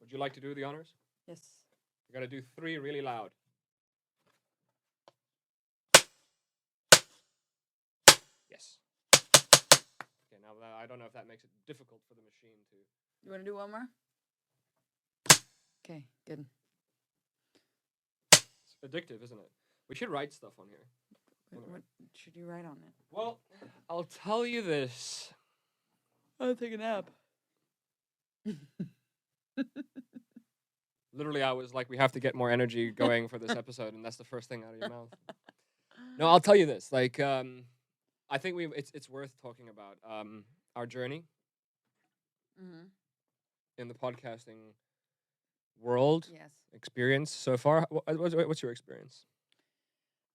Would you like to do the honors? Yes. You gotta do 3 really loud. Yes. Okay, now I don't know if that makes it difficult for the machine to. You want to do one more? Okay, good. It's addictive, isn't it? We should write stuff on here. What should you write on it? Well, I'll tell you this. I'll take a nap. Literally, I was like, we have to get more energy going for this episode, and that's the first thing out of your mouth. No, I'll tell you this. Like, I think it's worth talking about our journey in the podcasting world. Yes. Experience so far. What's your experience?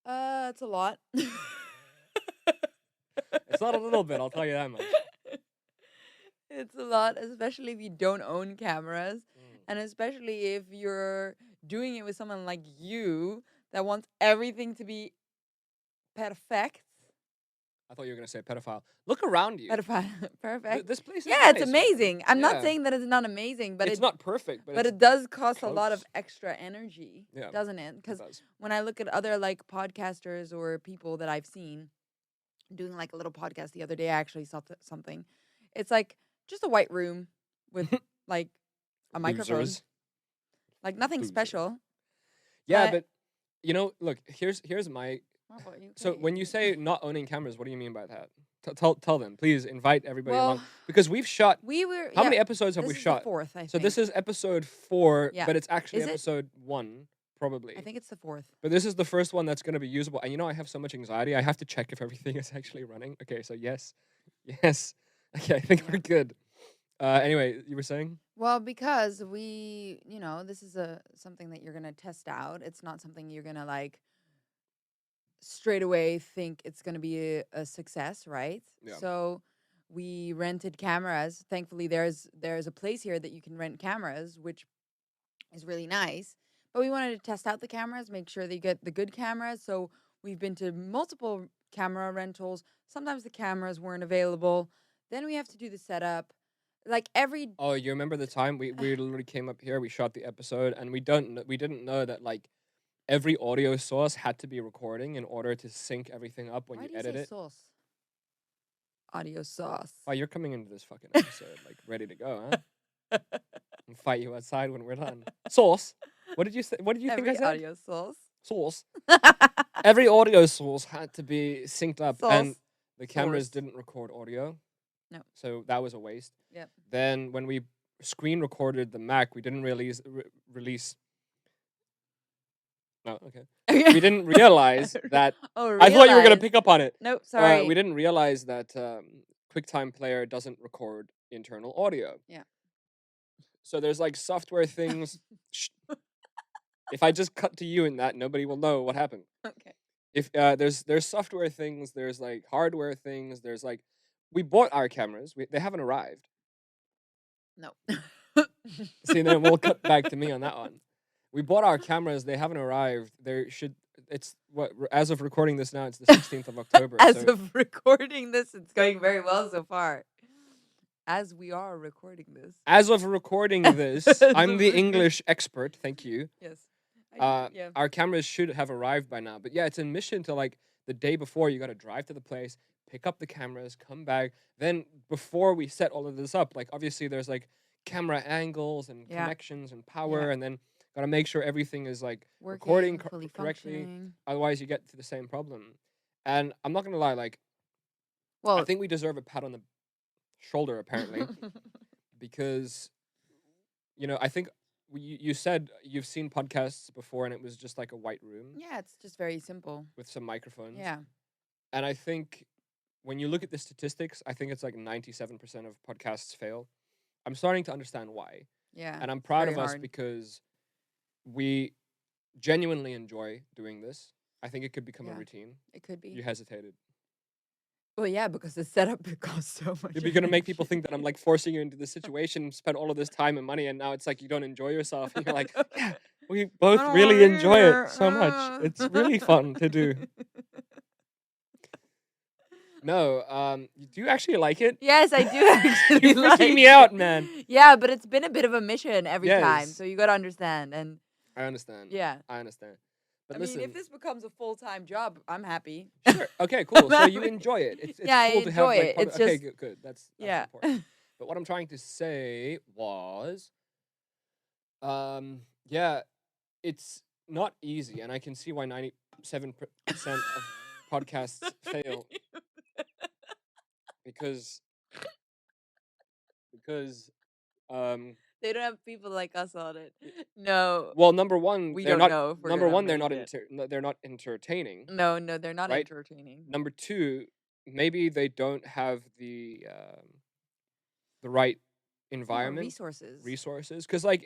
It's a lot. It's not a little bit, I'll tell you that much. It's a lot, especially if you don't own cameras, and especially if you're doing it with someone like you that wants everything to be perfect. I thought you were gonna say pedophile. Look around you. Perfect. This place is Yeah, it's nice, amazing. I'm not Yeah. saying that it's not amazing, but it's not perfect, but it does cost a lot of close. extra energy, Yeah, doesn't it? it Because does. when I look at other like podcasters or people that I've seen doing like a little podcast the other day, I actually saw something. It's like just a white room with like a microphone, Losers. like nothing Losers. special. Yeah, but- but look, here's my. What about you? So Okay, when you say not owning cameras, what do you mean by that? Tell them, please invite everybody well, along because we've shot. we were How many episodes have this we is shot? The 4th, I think. So this is episode 4, Yeah. but it's actually Is it? episode 1, probably. I think it's the 4th. But this is the first one that's going to be usable. And I have so much anxiety. I have to check if everything is actually running. Okay, so yes. Okay, I think we're good. Anyway, you were saying? Well, because this is something that you're gonna test out. It's not something you're gonna like straight away think it's gonna be a success, right? Yeah. So we rented cameras. Thankfully, there's a place here that you can rent cameras, which is really nice. But we wanted to test out the cameras, make sure they get the good cameras. So we've been to multiple camera rentals. Sometimes the cameras weren't available. Then we have to do the setup. Like every Oh, you remember the time we literally came up here, we shot the episode, and we didn't know that like every audio source had to be recording in order to sync everything up when Why you do you edit say it. sauce? Audio sauce. Wow, you're coming into this fucking episode like ready to go, huh? And fight you outside when we're done. Sauce. What did you say? What did you think I Every said? audio sauce. Sauce. Every audio source had to be synced up, and Sauce. the cameras Source. didn't record audio. No. So that was a waste. Yep. Then when we screen recorded the Mac, we didn't release. No, okay. We didn't realize that. Oh, I thought you were gonna realize. pick up on it. Nope, sorry. We didn't realize that QuickTime Player doesn't record internal audio. Yeah. So there's like software things. Shh. If I just cut to you in that, nobody will know what happened. Okay. If there's software things, there's like hardware things, there's like we bought our cameras. They haven't arrived. No. See, then we'll cut back to me on that one. We bought our cameras. They haven't arrived. It's what as of recording this now. It's the 16th of October. As so of recording this, it's going very well so far. As we are recording this. as of recording this, As I'm of the recording- English expert. Thank you. Yes. Yeah. Our cameras should have arrived by now. But yeah, it's a mission to like the day before. You got to drive to the place, pick up the cameras, come back. Then before we set all of this up, like obviously there's like camera angles and Yeah. connections and power, Yeah. and then got to make sure everything is like Working, recording fully correctly. functioning. Otherwise, you get to the same problem. And I'm not gonna lie, like Well, I think we deserve a pat on the shoulder apparently because I think you said you've seen podcasts before and it was just like a white room yeah, it's just very simple. with some microphones. Yeah. And I think when you look at the statistics, I think it's like 97% of podcasts fail. I'm starting to understand why. Yeah. And I'm proud very of us hard. because we genuinely enjoy doing this. I think it could become a Yeah. routine. It could be. You hesitated. Well, yeah, because the setup costs so much. You're going to make people think that I'm like forcing you into this situation, spend all of this time and money, and now it's like you don't enjoy yourself. And you're like, yeah, we both don't really wanna enjoy either. it so much. It's really fun to do. No, do you actually like it? Yes, I do actually You're freaking like me out, it. man. Yeah, but it's been a bit of a mission every time, Yes, so you gotta understand. And I understand. yeah, I understand. But I mean, if listen, this becomes a full-time job, I'm happy. sure. Okay, I'm cool. So you happy. enjoy it. It's Yeah, I cool to have enjoy like it. part of, It's okay, just good, good. That's yeah. important. But what I'm trying to say was, yeah, it's not easy, and I can see why 97% of podcasts fail because because um They don't have people like us on it. y- No, well, number one, we they're don't not know if we're number gonna one, make it. they're not entertaining, No, no, they're not right? entertaining. Number two, maybe they don't have the right Yeah, environment, resources. resources, because like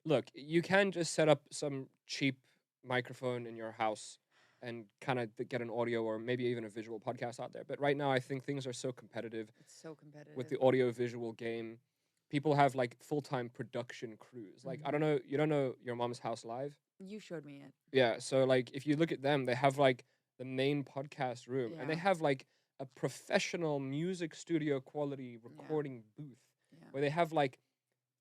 look, you can just set up some cheap microphone in your house and kind of get an audio or maybe even a visual podcast out there. But right now, I think things are so competitive It's so with competitive. the audio visual game. People have like full-time production crews. Like I don't Mhm. know, you don't know Your Mom's House Live? You showed me it. Yeah, so like if you look at them, they have like the main podcast room and they Yeah, have like a professional music studio quality yeah, recording booth yeah. where they have like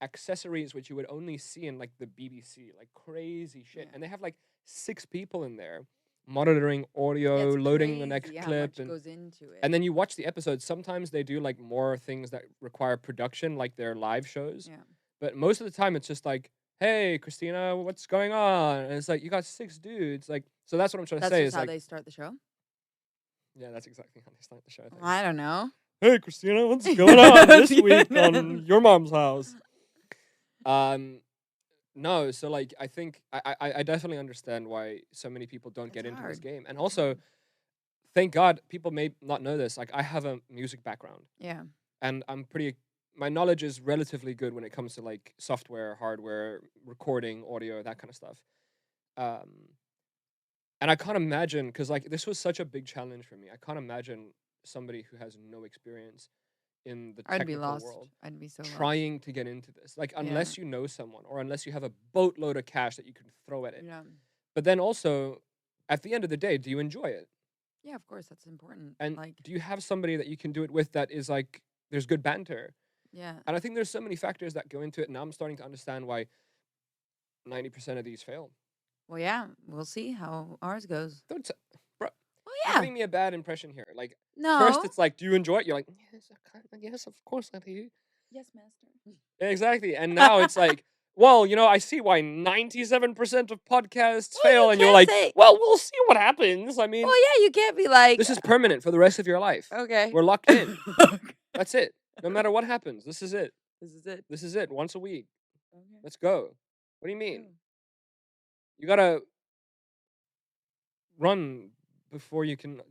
accessories which you would only see in like the BBC, like crazy shit. Yeah. And they have like 6 people in there monitoring audio, It's loading the next crazy how clip much goes into it. and then you watch the episodes. Sometimes they do like more things that require production, like their live shows. Yeah. But most of the time, it's just like, "Hey, Christina, what's going on?" And it's like you got 6 dudes. Like, so that's what I'm trying to That's say. just Is how like, they start the show? yeah, that's exactly how they start the show. I think. I don't know. Hey, Christina, what's going on this week Yeah. on Your Mom's House? Um, no, so like I think I definitely understand why so many people don't It's get into this hard. game, and It's also hard. thank God people may not know this. Like I have a music background. Yeah. And my knowledge is relatively good when it comes to like software, hardware, recording, audio, that kind of stuff. Um, and I can't imagine because like this was such a big challenge for me. I can't imagine somebody who has no experience in the I'd be technical lost. world I'd be so lost. trying to get into this. Like Yeah. unless you know someone or unless you have a boatload of cash that you can throw at it. Yeah. But then also, at the end of the day, do you enjoy it? Yeah, of course, that's important. And Like, do you have somebody that you can do it with that is like there's good banter? yeah. And I think there's so many factors that go into it. Now I'm starting to understand why 90% of these fail. Well, yeah, we'll see how ours goes. Don't, bro, Oh, you're yeah. giving me a bad impression here. Like, first No. it's like, do you enjoy it? You're like, yes, yes, of course I do. Yes, master. Yeah, exactly. And now it's like, well, I see why 97% of podcasts Well, you fail. And you're can't like, say. well, we'll see what happens. I mean, Well, yeah, you can't be like, this is permanent for the rest of your life. okay. We're locked in. Okay. That's it. No matter what happens, this is it. This is it. This is it. Once a week. Okay. Let's go. What do you mean? Go. You gotta run before you can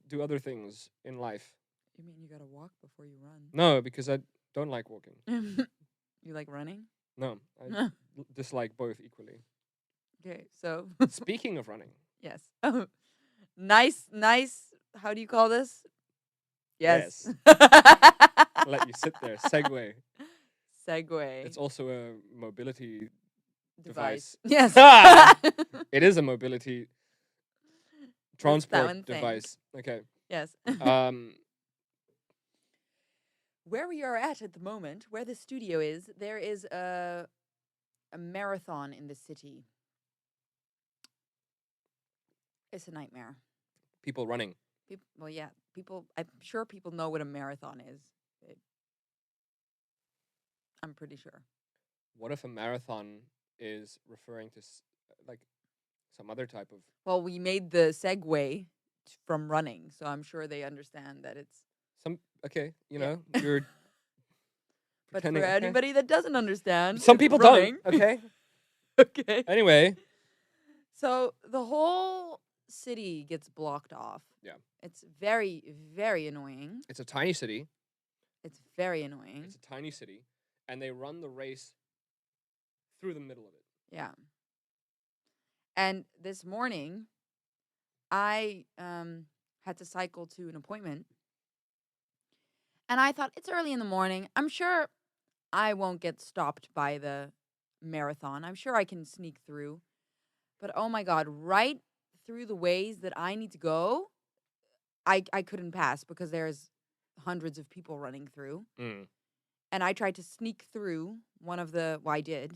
do other things in life. You mean you gotta walk before you run? No, because I don't like walking. You like running? No, I dislike both equally. Okay, so Speaking of running, yes. Nice, nice. How do you call this? Yes. I'll let you sit there. Segway. Segway It's also a mobility device. Yes. It is a mobility That's that transport one thing. device. Okay. Yes. Um, Where we are at the moment, where the studio is, there is a marathon in the city. It's a nightmare. people running. People, well, yeah, people. I'm sure people know what a marathon is. I'm pretty sure. What if a marathon is referring to like some other type of Well, we made the segue from running, so I'm sure they understand that it's. some? Okay, Yeah. you're But pretending. for Okay. anybody that doesn't understand, Some it's people running. don't. Okay. Okay. Anyway, So the whole city gets blocked off. Yeah. It's very, very annoying. it's a tiny city. It's very annoying. It's a tiny city, and they run the race through the middle of it. Yeah. And this morning, I had to cycle to an appointment. And I thought, it's early in the morning. I'm sure I won't get stopped by the marathon. I'm sure I can sneak through. But oh my God, right through the ways that I need to go, I couldn't pass because there's hundreds of people running through. Mm. And I tried to sneak through I did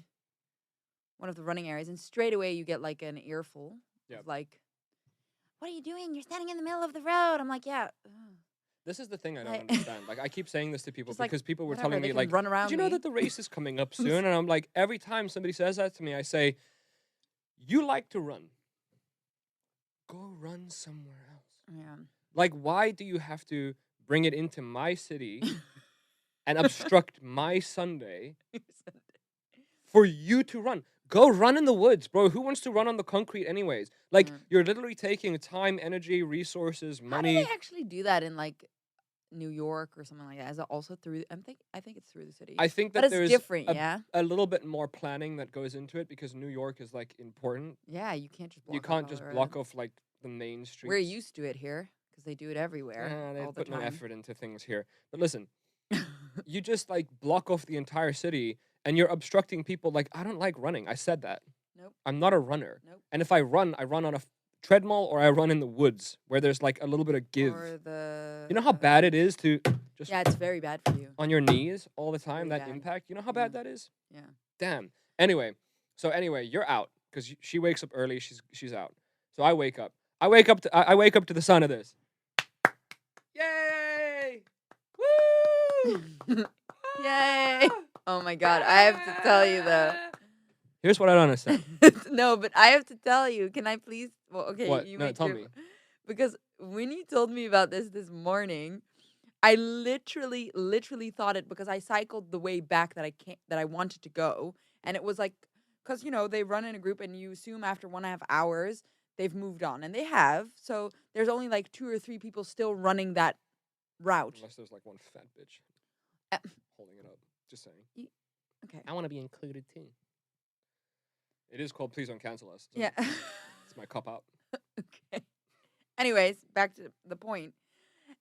one of the running areas, and straight away you get like an earful Yep. of like, "What are you doing? You're standing in the middle of the road." I'm like, "Yeah." This is the thing I don't Like, understand. Like, I keep saying this to people just like because people were whatever, telling they me, can like, run did around you know me. that the race is coming up soon? And I'm like, every time somebody says that to me, I say, you like to run. Go run somewhere else. Yeah. Like, why do you have to bring it into my city and obstruct my Sunday for you to run? Go run in the woods, bro. Who wants to run on the concrete anyways? Like, you're literally taking time, energy, resources, How do money. they actually do that in like New York or something like that? Is it also through? I think it's through the city, I think but that it's there's different. Yeah. a little bit more planning that goes into it because New York is like important. Yeah, you can't just block You off can't all just the block roads. off like the main streets. We're used to it here because they do it everywhere They all the put no time. effort into things here. But listen, you just like block off the entire city and you're obstructing people. Like, I don't like running. I said that. Nope. I'm not a runner. Nope. And if I run on a treadmill or I run in the woods where there's like a little bit of give. Or the You know how bad it is to just yeah, it's very bad for you. on your knees all the time, Really that bad. impact. You know how bad that is? Yeah. Damn. Anyway, you're out because she wakes up early. She's out. So I wake up. I wake up to the sound of this. Yay! Woo! Yay! Oh my god, I have to tell you though. Here's what I don't understand. No, but I have to tell you. Can I please? Well, okay, What? you No, make tell your me. because when you told me about this morning, I literally thought it because I cycled the way back that I wanted to go, and it was like because they run in a group, and you assume after 1.5 hours they've moved on, and they have. So there's only like 2 or 3 people still running that route. Unless there's like one fat bitch Uh, holding it up. Just saying. Okay. I want to be included too. It is called Please Don't Cancel Us. So Yeah. it's my cop out. Okay. Anyways, back to the point.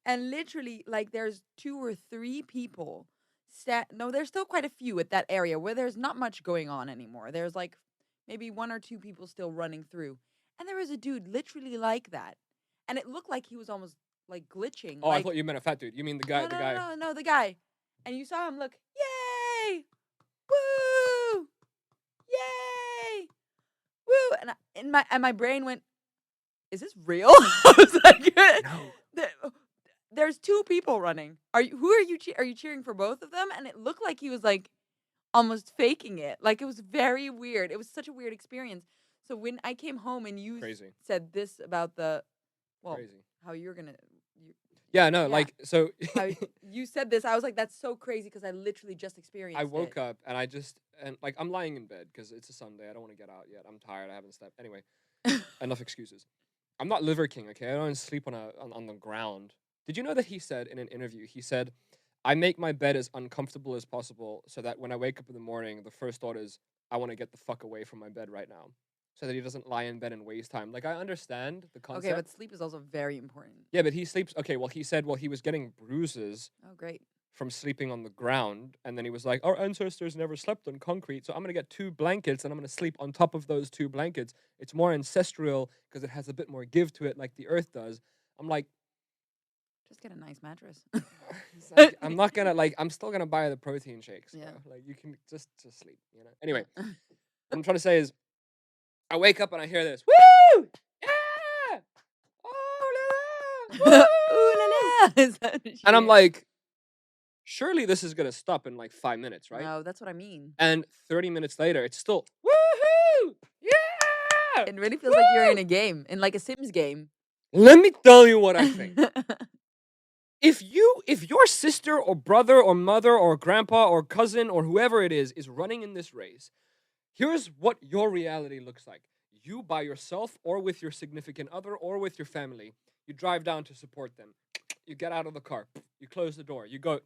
And literally, like, there's 2 or 3 people. No, there's still quite a few at that area where there's not much going on anymore. There's like maybe 1 or 2 people still running through. And there was a dude literally like that. And it looked like he was almost like glitching. Oh, I like, thought you meant a fat dude. You mean the guy? no, The no, guy. no, no, the guy. And you saw him look, yay! Woo! Yay! Woo! And my brain went, is this real? I was like, No. there's 2 people running. Who are you? Are you cheering for both of them? And it looked like he was like almost faking it. Like it was very weird. It was such a weird experience. So when I came home and you Crazy. said this about Crazy. how you're gonna, Yeah, no, yeah. like, so how you said this, I was like, that's so crazy because I literally just experienced I it. woke up and like, I'm lying in bed because it's a Sunday. I don't want to get out yet. I'm tired. I haven't slept. Anyway, enough excuses. I'm not Liver King, okay? I don't sleep on the ground. Did you know that he said in an interview, he said, I make my bed as uncomfortable as possible so that when I wake up in the morning, the first thought is, I want to get the fuck away from my bed right now. So that he doesn't lie in bed and waste time. Like, I understand the concept. Okay, but sleep is also very important. Yeah, but he sleeps. Okay, well, he said, he was getting bruises Oh, great. from sleeping on the ground. And then he was like, our ancestors never slept on concrete. So I'm going to get 2 blankets and I'm going to sleep on top of those 2 blankets. It's more ancestral because it has a bit more give to it like the earth does. I'm like, just get a nice mattress. like, I'm not going to, like, I'm still going to buy the protein shakes. Yeah. Like, you can just sleep, Anyway, what I'm trying to say is, I wake up and I hear this. Woo! Yeah! Oh, la, la! Ooh la la! Is that what you And I'm hear? like, surely this is going to stop in like 5 minutes, right? No, that's what I mean. And 30 minutes later, it's still, woohoo! Yeah! It really feels like you're in a game, in like a Sims game. Let me tell you what I think. If your sister or brother or mother or grandpa or cousin or whoever it is running in this race, here's what your reality looks like. You by yourself or with your significant other or with your family. You drive down to support them. You get out of the car. You close the door. You go.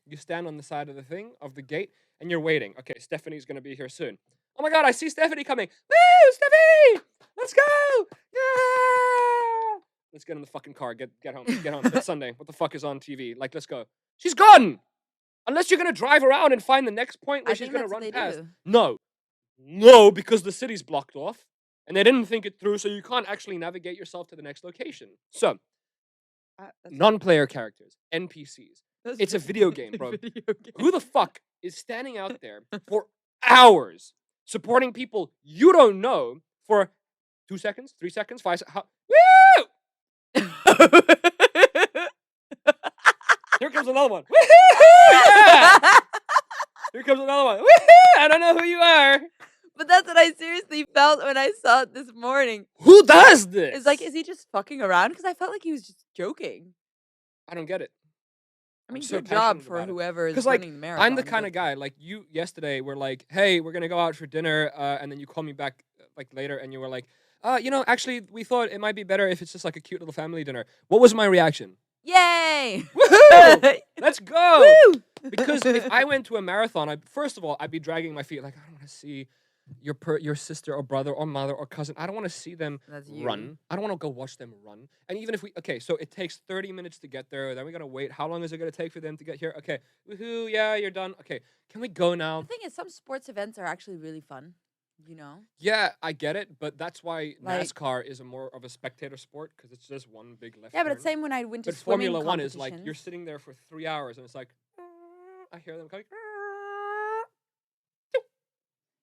You stand on the side of the gate, and you're waiting. Okay, Stephanie's going to be here soon. Oh my God, I see Stephanie coming. Woo, Stephanie! Let's go! Yeah! Let's get in the fucking car. Get home. Get home. It's Sunday. What the fuck is on TV? Like, let's go. She's gone! Unless you're going to drive around and find the next point where I she's think going to that's what run they past. do. No, because the city's blocked off. And they didn't think it through, so you can't actually navigate yourself to the next location. So, That's Non-player characters, NPCs. that's It's a very video game, big bro. video Who the game. fuck is standing out there for hours supporting people you don't know for 2 seconds, 3 seconds, 5 seconds? Woo! Here comes another one. Woohoo! Yeah! Here comes another one. Woohoo! I don't know who you are. But that's what I seriously felt when I saw it this morning. Who does this? It's like, is he just fucking around? Because I felt like he was just joking. I don't get it. I mean, so good job passionate for about it. whoever is 'Cause, like, running the marathon. I'm the kind of guy, like, you yesterday were like, hey, we're going to go out for dinner. And then you call me back like later and you were like, actually, we thought it might be better if it's just like a cute little family dinner. What was my reaction? Yay! Woohoo! Let's go! Woo! Because if I went to a marathon, first of all, I'd be dragging my feet. Like, I don't want to see your sister or brother or mother or cousin. I don't want to see them That's you. run. I don't want to go watch them run. And even if so it takes 30 minutes to get there. Then we got to wait. How long is it going to take for them to get here? Okay. Woohoo. Yeah, you're done. Okay. Can we go now? The thing is, some sports events are actually really fun. You know? Yeah, I get it. But that's why Like- NASCAR is more of a spectator sport because it's just one big left Yeah, but turn. it's same when I went to But swimming Formula One is like, you're competitions. sitting there for 3 hours and it's like, I hear them coming.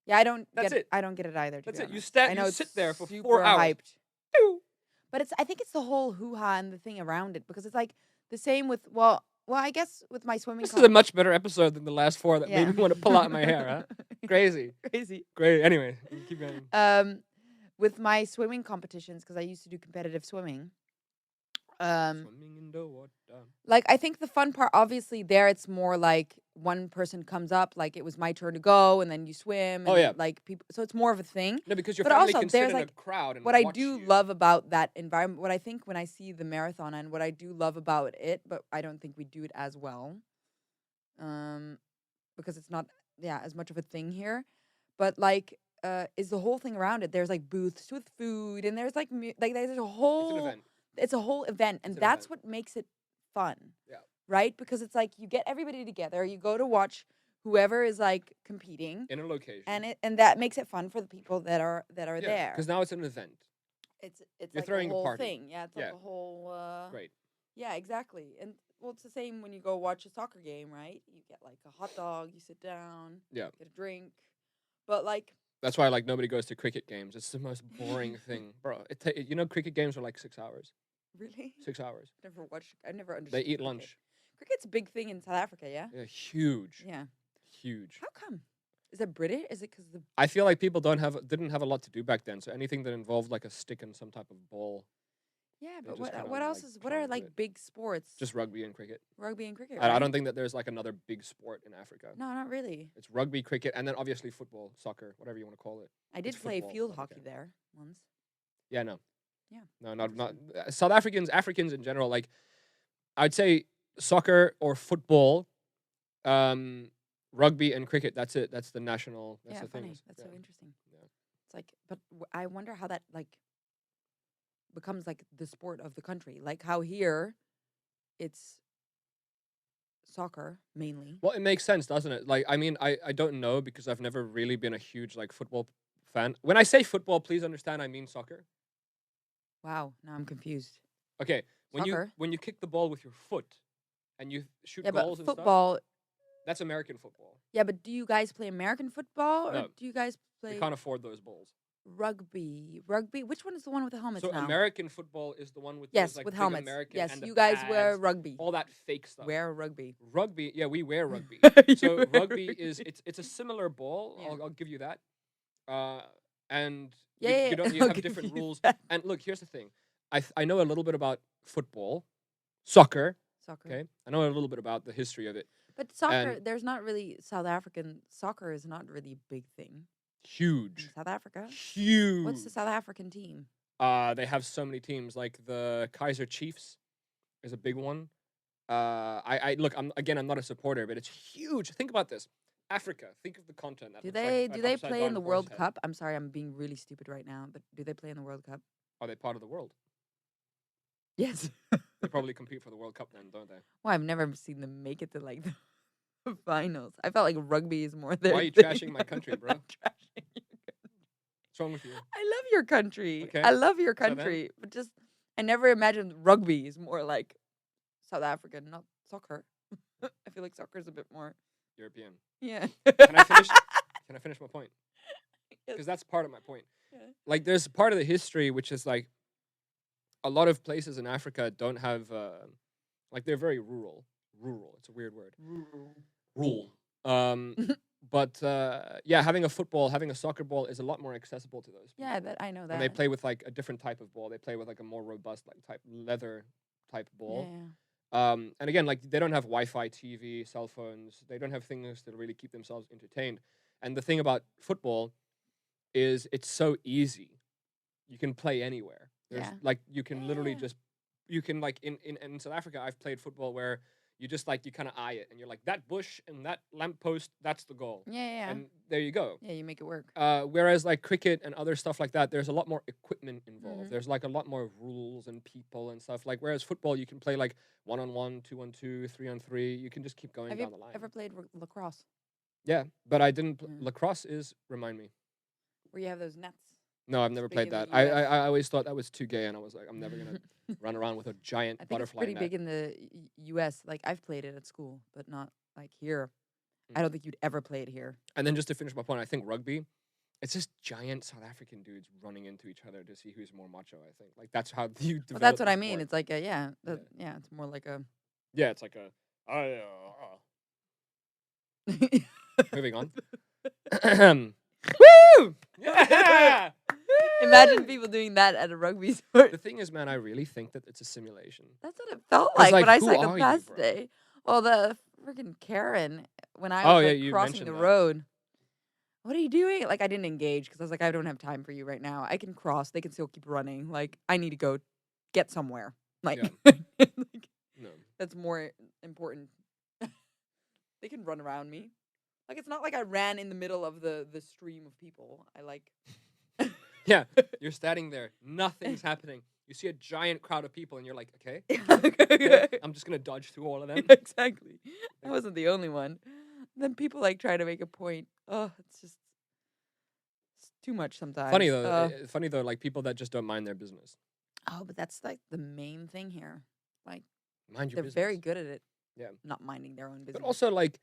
Yeah, I don't That's get it. I don't get it either. To That's be it. You honest. stand- I you know sit it's there for 4 super hours. hyped. Pew! But I think it's the whole hoo-ha and the thing around it because it's like the same with well, I guess with my swimming. This is a much better episode than the last 4 that Yeah. made me want to pull out my hair, huh? Crazy. Crazy. Great. Anyway, keep going. With my swimming competitions because I used to do competitive swimming. Swimming in the water. Like I think the fun part, obviously, there it's more like one person comes up, like it was my turn to go, and then you swim. And Oh, yeah. like people, so it's more of a thing. No, because your But family also, can sit there's, in a like, crowd and What I watch do you. love about that environment, what I think when I see the marathon and what I do love about it, but I don't think we do it as well, because it's not as much of a thing here, but like is the whole thing around it. There's like booths with food, and there's like like there's a It's an whole event. it's a whole event, and It's an that's event. what makes it fun. Yeah. Right? Because it's like you get everybody together, you go to watch whoever is like competing, In a location. and that makes it fun for the people that are there. Because now it's an event. It's you're like throwing a a whole party. thing. Yeah, it's like Yeah. a whole Right. Yeah, exactly. And well, it's the same when you go watch a soccer game, right? You get like a hot dog, you sit down, Yeah. get a drink. But like That's why like nobody goes to cricket games. It's the most boring thing, bro. Cricket games are like 6 hours. really? 6 hours. Never watched I never understood. They eat cricket. lunch. Cricket's a big thing in South Africa, yeah? Yeah, huge. Yeah. Huge. How come? Is it British? Is it because the I feel like people didn't have a lot to do back then. So anything that involved like a stick and some type of ball, Yeah, They but just kinda, what else like, is what are trying to do like it. big sports? just rugby and cricket. rugby and cricket. I right? don't think that there's like another big sport in Africa. No, not really. It's rugby, cricket, and then obviously football, soccer, whatever you want to call it. I did It's play football, field but hockey okay. there once. Yeah, no. Yeah, No, not South Africans in general. Like, I'd say soccer or football, rugby and cricket. That's it. That's the national. That's yeah, the funny. things. That's so Yeah. interesting. Yeah. It's like, but I wonder how that like becomes like the sport of the country. Like how here, it's soccer mainly. Well, it makes sense, doesn't it? Like, I mean, I don't know because I've never really been a huge like football fan. When I say football, please understand I mean soccer. Wow, now I'm confused. Okay, when Soccer? you kick the ball with your foot and you shoot Yeah, but goals and stuff, football. that's American football. Yeah, but do you guys play American football or No. do you guys We play can't afford those balls. rugby? Rugby. Which one is the one with the helmets So now? American football is the one with Yes, those, like, with big helmets. American Yes, and the you guys wear pads, rugby. all that fake stuff. Wear rugby. Rugby, yeah, we wear rugby. You So wear rugby is it's a similar ball. Yeah. I'll give you that. And Yeah, you don't you I'll have give different you rules. that. And look, here's the thing. I know a little bit about football, soccer. Soccer. Okay, I know a little bit about the history of it. But soccer, And- there's not really South African soccer is not really a big thing in Huge, South Africa. huge. What's the South African team? They have so many teams. Like the Kaiser Chiefs is a big one. I look. I'm not a supporter, but it's huge. Think about this. Africa. Think of the continent. that Do looks like they an do they upside play in down the horse World head. Cup? I'm sorry, I'm being really stupid right now, but do they play in the World Cup? Are they part of the world? Yes. They probably compete for the World Cup then, don't they? Well, I've never seen them make it to like the finals. I felt like rugby is more their Why are you thing. trashing my country, bro? I'm trashing you. What's wrong with you? I love your country. Okay. I love your So then? country, but just I never imagined rugby is more like South African, not soccer. I feel like soccer is a bit more. European. Yeah. Can I finish? Can I finish my point? Yes. Because that's part of my point. Yeah. Like, there's part of the history which is like a lot of places in Africa don't have like they're very rural. Rural. It's a weird word. Rural. But yeah, having a soccer ball is a lot more accessible to those people. Yeah, that I know that. And they play with like a different type of ball. They play with like a more robust like type leather type ball. Yeah. And again, like they don't have Wi-Fi, TV, cell phones. They don't have things to really keep themselves entertained. And the thing about football is it's so easy. You can play anywhere. There's Yeah. like you can literally Yeah. just you can like in South Africa I've played football where you just like you kind of eye it and you're like that bush and that lamppost, that's the goal. Yeah. And there you go. Yeah, you make it work. Whereas like cricket and other stuff like that, there's a lot more equipment involved. Mhm. There's like a lot more rules and people and stuff. Like whereas football, you can play like 1-on-1, 2-on-2, 3-on-3. You can just keep going Have down you the line. ever played lacrosse? Yeah, but I didn't. Mm. Lacrosse is remind me. Where you have those nets? No, I've It's never big played in the that. I US. always thought that was too gay, and I was like, I'm never gonna run around with a giant I think it's butterfly pretty net. big in the US. Like I've played it at school, but not like here. I Mm. don't think you'd ever play it here. And then just to finish my point, I think rugby, it's just giant South African dudes running into each other to see who's more macho. I think like that's how you develop. Well, that's what the I mean. sport. It's like a yeah. It's more like a. Yeah, it's like a. Moving on. Woo! Yeah! Imagine people doing that at a rugby sport. The thing is, man, I really think that it's a simulation. That's what it felt It's like like, when I who cycled are you, past bro? today. Well, the freaking Karen when I Oh, was yeah, like you crossing mentioned the that. road. What are you doing? Like I didn't engage because I was like, I don't have time for you right now. I can cross. They can still keep running. Like I need to go get somewhere. Like, like No. that's more important. They can run around me. Like it's not like I ran in the middle of the stream of people. I like. Yeah, you're standing there. Nothing's happening. You see a giant crowd of people, and you're like, okay, I'm just gonna dodge through all of them. Exactly. I wasn't the only one. Then people like try to make a point. Oh, it's too much sometimes. Funny though, like people that just don't mind their business. Oh, but that's like the main thing here. Like Mind your they're business. very good at it. Yeah. Not minding their own business. But also, like,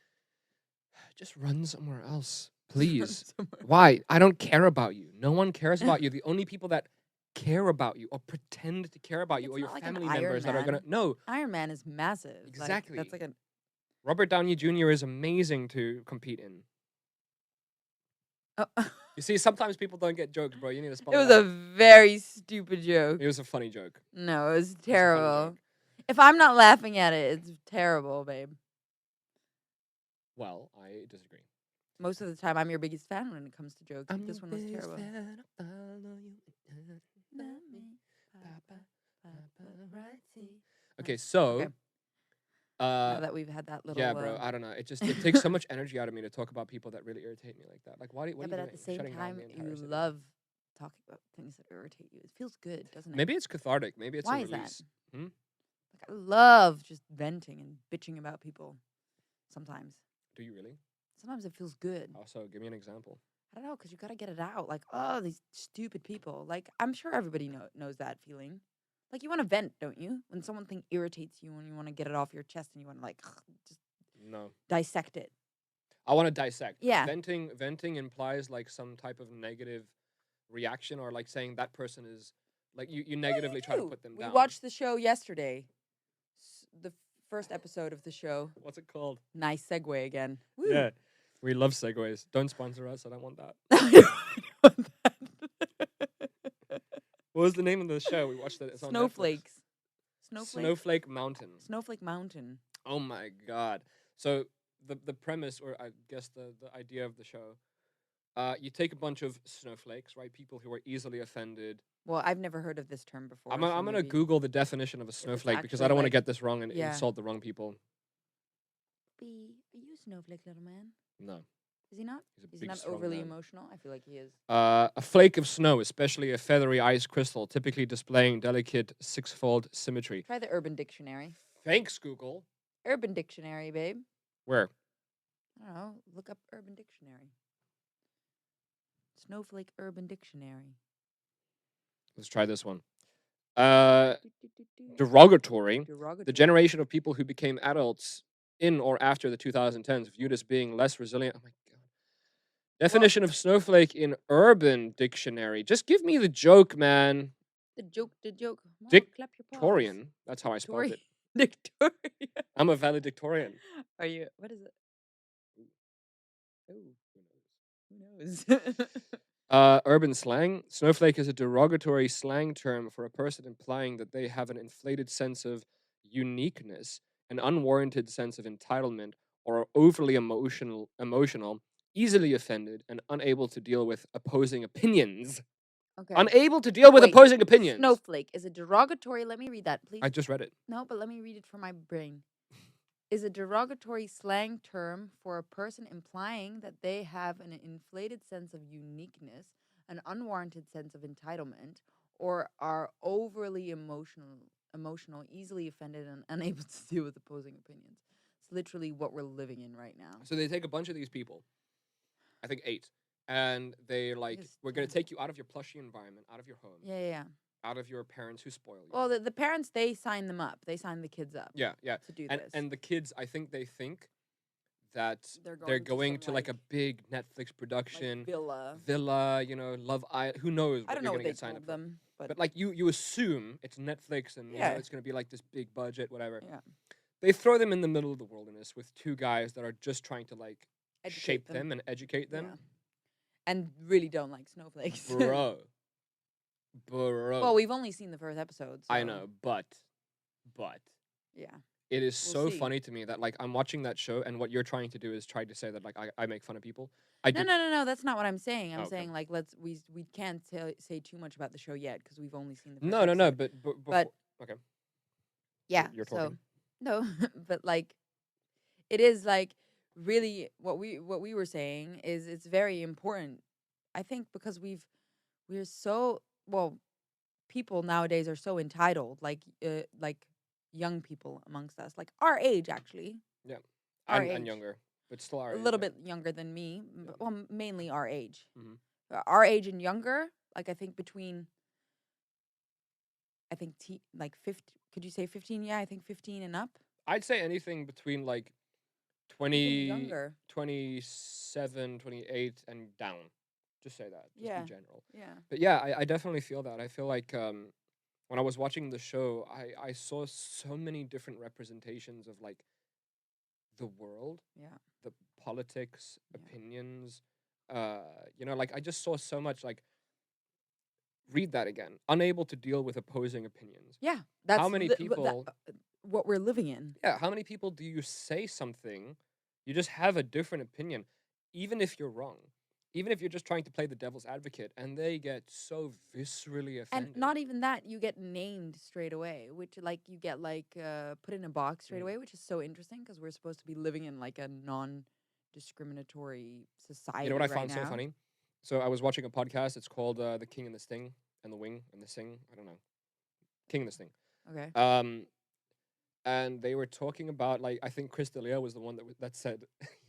just run somewhere else, please. Why? I don't care about you. No one cares about you. The only people that care about you or pretend to care about you It's are your not like an family Iron members that are gonna. Man. No, Iron Man is massive. Exactly. Like, that's like a. Robert Downey Jr. is amazing to compete in. You see, sometimes people don't get jokes, bro. You need to spell It was it a out. very stupid joke. It was a funny joke. No, it was It was a funny terrible. joke. If I'm not laughing at it, it's terrible, babe. Well, I disagree. Most of the time, I'm your biggest fan when it comes to jokes. But this one was terrible. Okay, so Okay. Now that we've had that little. yeah, bro. I don't know. It takes so much energy out of me to talk about people that really irritate me like that. Like, why? Yeah, What but are you at the doing? same Shutting down time, the entire you city? love talking about things that irritate you. It feels good, doesn't it? Maybe it's cathartic. Maybe it's Why a is that? release. Hmm? Like I love just venting and bitching about people. Sometimes. Do you really? Sometimes it feels good. Also, give me an example. I don't know, because you got to get it out. Like, oh, these stupid people. Like, I'm sure everybody knows that feeling. Like, you want to vent, don't you? When something irritates you and you want to get it off your chest and you want to, like, just No. dissect it. I want to dissect. Yeah. Venting implies like some type of negative reaction or like saying that person is like you negatively try to put them down. We watched the show yesterday. The first episode of the show. What's it called? Nice segue again. Woo. Yeah. We love Segways. Don't sponsor us. I don't want that. What was the name of the show? We watched it. It's on Netflix. Snowflakes. Snowflake Mountain. Snowflake Mountain. Oh my god. So the premise, or I guess the idea of the show, you take a bunch of snowflakes, right? People who are easily offended. Well, I've never heard of this term before. I'm gonna maybe- Google the definition of a snowflake because I actually don't want to like- get this wrong and yeah. insult the wrong people. Are you a snowflake, little man? No. Is he not? He's a He's big, not strong overly man. emotional. I feel like he is. A flake of snow, especially a feathery ice crystal, typically displaying delicate six-fold symmetry. Try the Urban Dictionary. Thanks, Google. Urban Dictionary, babe. Where? I don't know. Look up Urban Dictionary. Snowflake Urban Dictionary. Let's try this one. Derogatory. The Derogatory. generation of people who became adults in or after the 2010s viewed as being less resilient. Oh my god. Definition of snowflake in Urban Dictionary. Just give me the joke, man. The joke. Mama, clap your paws. Victorian. That's how I spelled it. Victoria. I'm a valedictorian. Are you? What is it? Oh, who knows? Urban slang. Snowflake is a derogatory slang term for a person implying that they have an inflated sense of uniqueness, an unwarranted sense of entitlement, or are overly emotional, easily offended, and unable to deal with opposing opinions. Okay. Unable to deal with Wait, opposing opinions. Snowflake is a derogatory. Let me read that, please. I just read it. No, but let me read it for my brain. Is a derogatory slang term for a person implying that they have an inflated sense of uniqueness, an unwarranted sense of entitlement, or are overly emotional, easily offended, and unable to deal with opposing opinions. It's literally what we're living in right now. So they take a bunch of these people, I think 8, and they're like, It's we're going to 10. take you out of your plushy environment, out of your home, Yeah. out of your parents who spoil you. Well, the parents, they sign them up. They sign the kids up. Yeah. To do and, this. And the kids, I think they think that They're going some, to like a big Netflix production, like villa, Love Island. Who knows? I don't know you're what gonna they get signed told up them, for. But like you assume it's Netflix and Yeah. it's gonna be like this big budget, whatever. Yeah. They throw them in the middle of the wilderness with 2 guys that are just trying to like Educate shape them and educate them. Yeah. And really don't like snowflakes. Bro. Well, we've only seen the first episode. So. I know, but yeah, it is We'll so see. funny to me that like I'm watching that show and what you're trying to do is try to say that like I make fun of people. No. That's not what I'm saying. I'm Oh, okay. saying like we can't say too much about the show yet because we've only seen the first No, episode. but But okay. yeah, You're so talking. no, but like it is like really what we were saying is it's very important. I think because we're so people nowadays are so entitled, like young people amongst us, like our age actually. Yeah, Our and age. younger, but still our A age, little yeah. bit younger than me. Yeah. Well, mainly our age. Mhm. Our age and younger, like I think between, like 50. Could you say 15? Yeah, I think 15 and up. I'd say anything between like Even 20, younger. 27, 28 and down. Just say that. Just Yeah. be general. Yeah. But yeah, I definitely feel that. I feel like when I was watching the show, I saw so many different representations of like the world, Yeah. the politics, Yeah. opinions. Like I just saw so much like read that again. Unable to deal with opposing opinions. Yeah. That's How many people what we're living in. Yeah, how many people do you say something, you just have a different opinion, even if you're wrong, even if you're just trying to play the devil's advocate, and they get so viscerally offended. And not even that, you get named straight away, which like you get like put in a box straight away, which is so interesting because we're supposed to be living in like a non-discriminatory society. You know what I right found now? so funny? So I was watching a podcast. It's called The King and the Sting and the Wing and the Sing. I don't know. King and the Sting. Okay. And they were talking about like I think Chris D'Elia was the one that said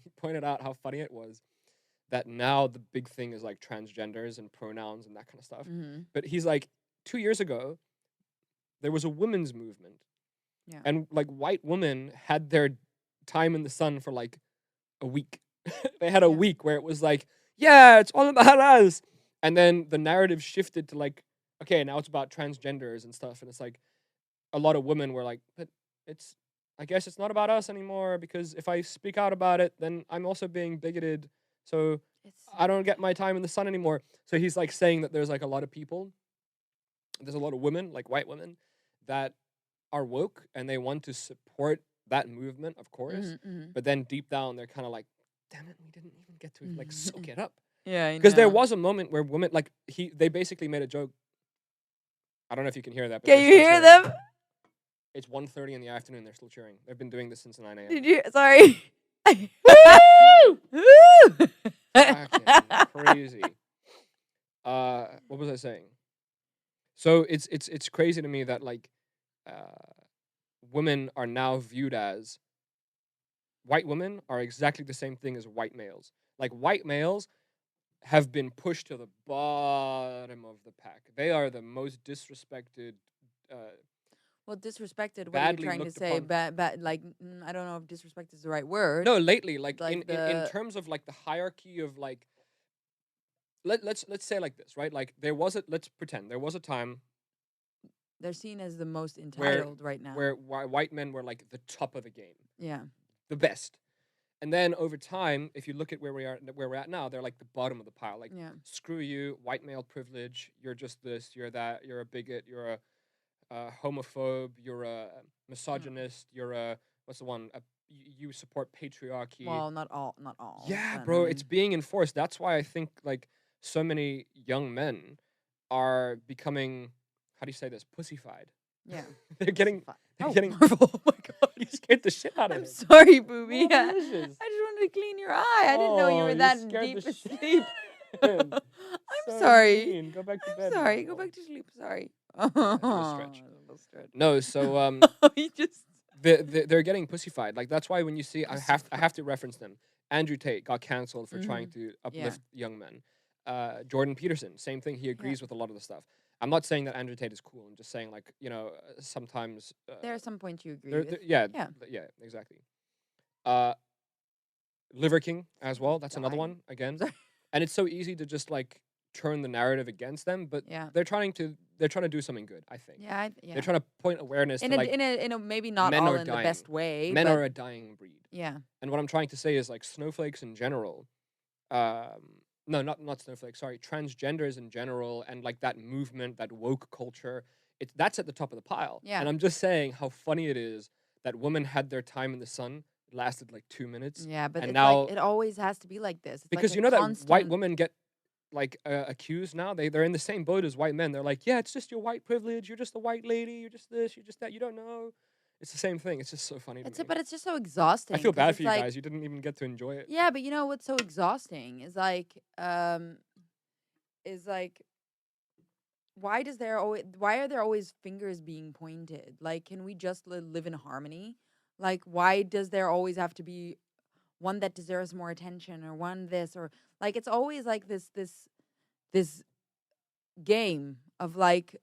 he pointed out how funny it was that now the big thing is like transgenders and pronouns and that kind of stuff. Mm-hmm. But he's like 2 years ago there was a women's movement. Yeah. And like white women had their time in the sun for like a week. They had a week where it was like, yeah, it's all about us. And then the narrative shifted to like, okay, now it's about transgenders and stuff. And it's like a lot of women were like, but I guess it's not about us anymore because if I speak out about it, then I'm also being bigoted. So I don't get my time in the sun anymore. So he's like saying that there's like a lot of people, there's a lot of women, like white women, that are woke and they want to support that movement, of course. Mm-hmm. But then deep down, they're kind of like, damn it, we didn't even get to like soak it up. Yeah, because there was a moment where women like they basically made a joke. I don't know if you can hear that. But Can you hear them? It's 1:30 in the afternoon. They're still cheering. They've been doing this since 9 a.m. Did you? Sorry. Woo! Woo! Fucking crazy. What was I saying? So it's crazy to me that like women are now viewed as white women are exactly the same thing as white males. Like white males have been pushed to the bottom of the pack. They are the most disrespected, Well, disrespected. What are you badly trying to looked say? upon. Bad. Like I don't know if disrespect is the right word. No, lately, like Like in the terms of like the hierarchy of like let's say like this, right? Like let's pretend there was a time they're seen as the most where entitled right now. white men were like the top of the game, Yeah. the best. And then over time, if you look at where we're at now, they're like the bottom of the pile. Like, Yeah. screw you, white male privilege. You're just this. You're that. You're a bigot. You're a homophobe. You're a Mm. misogynist. You're a what's the one? You support patriarchy. Well, not all. Not all. Yeah, But I bro, it's mean, being enforced. That's why I think like so many young men are becoming, how do you say this, pussified. yeah. they're getting they're Oh, getting Marvel! Oh my god. you scared the shit out of I'm him. sorry, Booby. Oh, I delicious. just wanted to clean your eye. I didn't know you Oh, were you that scared deep the asleep. shit. I'm So sorry. mean. Go back to I'm bed, sorry. Go Marvel. back to sleep. Sorry. Yeah, a little Oh, stretch. a little stretch. No, so You just they're getting pussified. Like that's why when you see I pussified. have to reference them. Andrew Tate got canceled for trying Mhm. to Yeah. uplift young men. Jordan Peterson, same thing. He Yeah. agrees with a lot of the stuff. I'm not saying that Andrew Tate is cool. I'm just saying like sometimes There are some points you agree with. yeah Yeah. yeah exactly. Uh, Liver King as well. That's another Die. one again. Sorry. And it's so easy to just like turn the narrative against them, but Yeah. they're trying to do something good. I think Yeah. Yeah. they're trying to point awareness In to a like in a maybe not men all are in the dying. best way. Men but are a dying breed. yeah. And what I'm trying to say is like snowflakes in general. No, not snowflakes. Sorry, transgenders in general, and like that movement, that woke culture. That's at the top of the pile. Yeah. And I'm just saying how funny it is that women had their time in the sun. It lasted like 2 minutes. Yeah, but And it's now like it always has to be like this. It's because like you a know that constant. white women get like accused now. They're in the same boat as white men. They're like, yeah, it's just your white privilege. You're just a white lady. You're just this. You're just that. You don't know. It's the same thing. It's just so funny to me. But it's just so exhausting. I feel 'cause bad it's for you like, guys. You didn't even get to enjoy it. yeah, but you know what's so exhausting is like why are there always fingers being pointed? Like, can we just live in harmony? Like, why does there always have to be one that deserves more attention or one this or like it's always like this game of like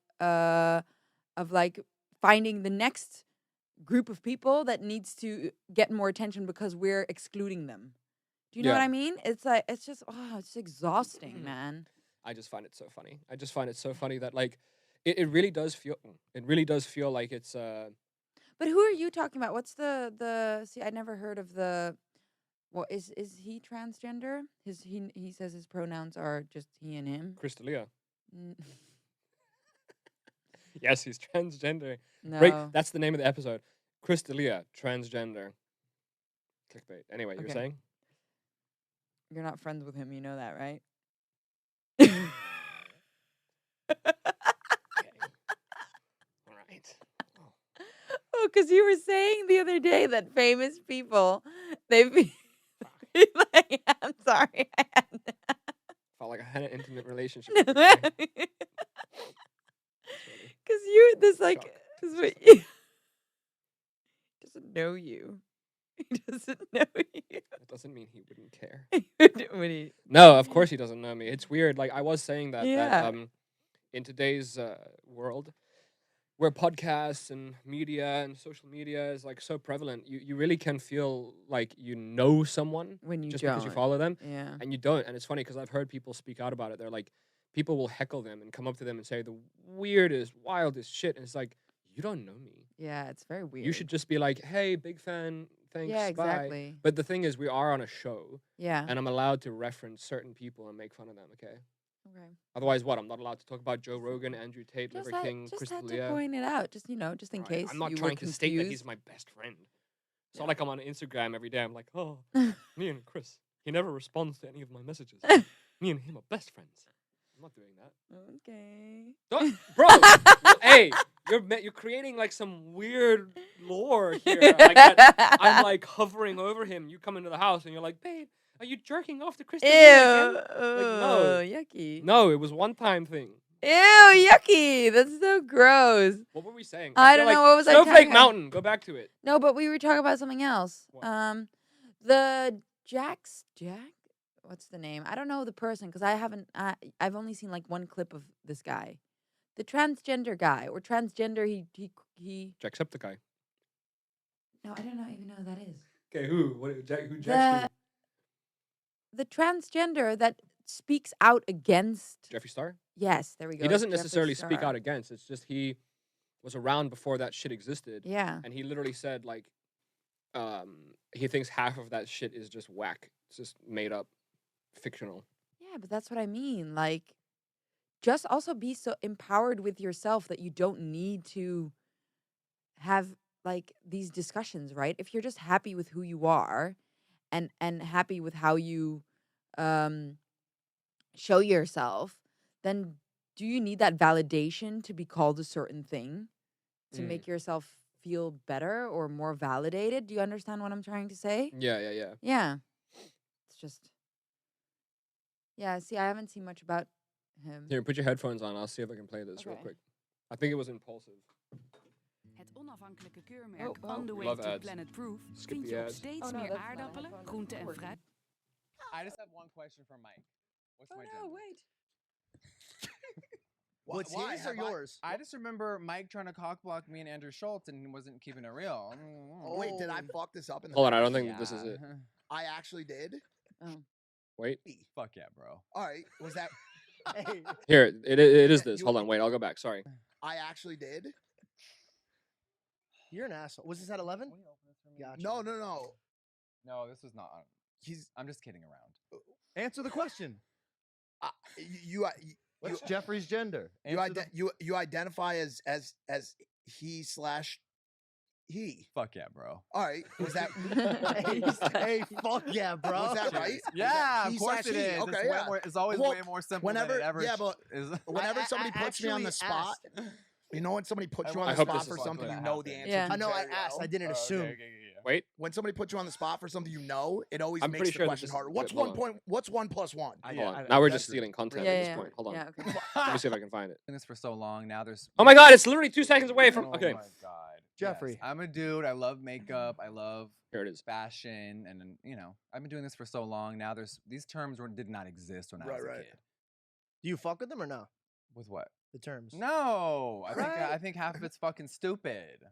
finding the next group of people that needs to get more attention because we're excluding them. Do you know what Yeah. I mean? It's like it's just it's exhausting, man. I just find it so funny. I just find it so funny that like it really does feel like it's But who are you talking about? What's the see, I never heard of the well, is he transgender? He says his pronouns are just he and him. Crystalia. N- Yes, he's transgender. no. Great. That's the name of the episode. Crystalia, transgender. Clickbait. Anyway, you were Okay. saying? You're not friends with him, you know that, right? Okay. All right. Oh, because you were saying the other day that famous people, they be like, I'm sorry. Felt like I had an intimate relationship. Because with you today. you're this like, Shock. this It's what just like- doesn't know you. He doesn't know you. That doesn't mean he wouldn't care. When he, No, of course he doesn't know me. It's weird. Like I was saying that Yeah. in today's world where podcasts and media and social media is like so prevalent, you really can feel like you know someone when you just don't. because you follow them Yeah. and you don't. And it's funny because I've heard people speak out about it. They're like, people will heckle them and come up to them and say the weirdest, wildest shit. And it's like, you don't know me. Yeah, it's very weird. You should just be like, hey, big fan. Thanks. Yeah, Bye. exactly. But the thing is, we are on a show Yeah. and I'm allowed to reference certain people and make fun of them. Okay. Okay. Otherwise, what? I'm not allowed to talk about Joe Rogan, Andrew Tate, Liver King, Just had to Crystalia. point it out, just just in Alright, case I'm not you trying were to state that he's confused. my best friend. It's Yeah. not like I'm on Instagram every day. I'm like, oh, me and Chris. He never responds to any of my messages. Me and him are best friends. I'm not doing that. Okay. Don't, bro. Hey, you're creating like some weird lore here. Like that I'm like hovering over him. You come into the house and you're like, babe, are you jerking off to Crystalia again? Ew. no. Yucky. No, it was one time thing. Ew, yucky. That's so gross. What were we saying? I feel don't know, like what was I Snowflake talking about? Mountain. Go back to it. No, but we were talking about something else. What? The Jack. What's the name? I don't know the person because I've only seen like one clip of this guy. The transgender guy or transgender. He. Jacksepticeye. No, I don't know even know who that is. Okay, who? What? Who? The the transgender that speaks out against. Jeffree Star. Yes, there we go. He doesn't Jeffree necessarily speak Star. out against. It's just he was around before that shit existed. Yeah. And he literally said like, he thinks half of that shit is just whack. It's just made up, fictional. Yeah, but that's what I mean. Like, just also be so empowered with yourself that you don't need to have like these discussions, right? If you're just happy with who you are and happy with how you um show yourself, then do you need that validation to be called a certain thing to Mm. make yourself feel better or more validated? Do you understand what I'm trying to say? Yeah. Yeah. It's just yeah, see, I haven't seen much about him. Here, put your headphones on. I'll see if I can play this real Okay. quick. I think it was Impulsive. Het onafhankelijke keurmerk Oh. On the Way Love to ads. Planet Proof Skip vind the je op ads. steeds Oh, no, meer that's my aardappelen, headphone. groenten en Working. fruit. I just have one question for Mike. What's my gender? wait. What's Why? his or Have I- yours? I just remember Mike trying to cockblock me and Andrew Schultz and he wasn't keeping it real. Oh, wait, did I fuck this up in the Hold on, I past? don't think this is it. I actually did. Wait. Fuck yeah, bro. All right, was that? Hey. Here, it is this. You- Hold on, wait, I'll go back. Sorry. I actually did. You're an asshole. Was this at 11? Will you open this for me? Gotcha. No. No, this was not. He's I'm just kidding around. Answer the question. you What's Jeffrey's gender? you, Answer you identify as he/he. Fuck yeah, bro. All right, was that? Hey, fuck yeah, bro. Was that right? Yeah, He of course slash it he. is. Okay, it's, way yeah. more, it's always Well, way more simple whenever- than it ever yeah, but is. Whenever somebody puts me on the actually spot, asked. you know, when somebody puts you I on the hope spot this for is something what you know the happened. answer. Yeah. to I know I very asked. well. I didn't assume. Wait. When somebody puts you on the spot for something you know, it always I'm makes pretty the sure this question is harder. good. What's Hold 1 on. point? What's 1 plus 1? Hold Yeah, on. I- Now we're I just agree. stealing content Yeah, at yeah, this yeah. point. Hold on. Yeah, okay. Let me see if I can find it. Doing this for so long now. There's. Oh my god, it's literally 2 seconds away from. Oh Okay. my god, Jeffrey. Yes, I'm a dude. I love makeup. I love Here it is. fashion, and then, you know, I've been doing this for so long now. There's these terms did not exist when I was a Right. kid. Do you fuck with them or no? With what? The terms. No, I Right. think half of it's fucking stupid.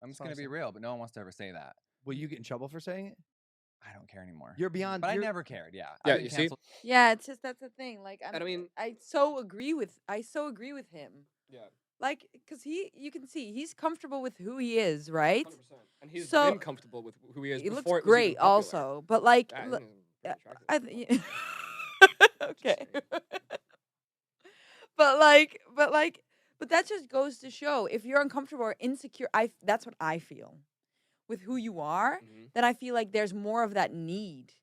I'm just That's gonna be awesome. real, but no one wants to ever say that. Will you get in trouble for saying it? I don't care anymore. You're beyond. But I you're- never cared. Yeah. Yeah, I've been you see? canceled. Yeah, it's just that's the thing. Like, And I mean, I so agree with him. yeah, Like, cause you can see he's comfortable with who he is, right? 100%. And he's So- been comfortable with who he is He looks before it was even great, popular. also. But like, Yeah, look, he's pretty I attractive. okay. saying. But that just goes to show if you're uncomfortable or insecure. That's what I feel with who you are. Mhm. Then I feel like there's more of that need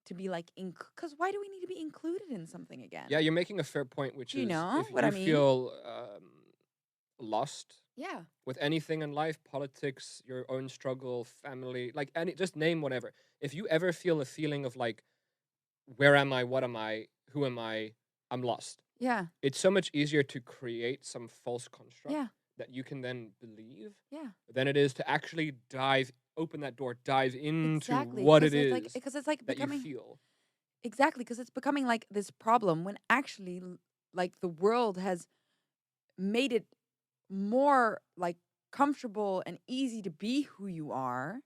to be like, because why do we need to be included in something again? Yeah, you're making a fair point, which You is know if what you I mean? feel lost Yeah. with anything in life, politics, your own struggle, family, like just name whatever. If you ever feel a feeling of like, where am I? What am I? Who am I? I'm lost. Yeah. It's so much easier to create some false construct Yeah. that you can then believe Yeah. than it is to actually open that door, dive into Exactly. what 'cause it it's is like, because it's like that you becoming feel. exactly because it's becoming like this problem when actually like the world has made it more like comfortable and easy to be who you are.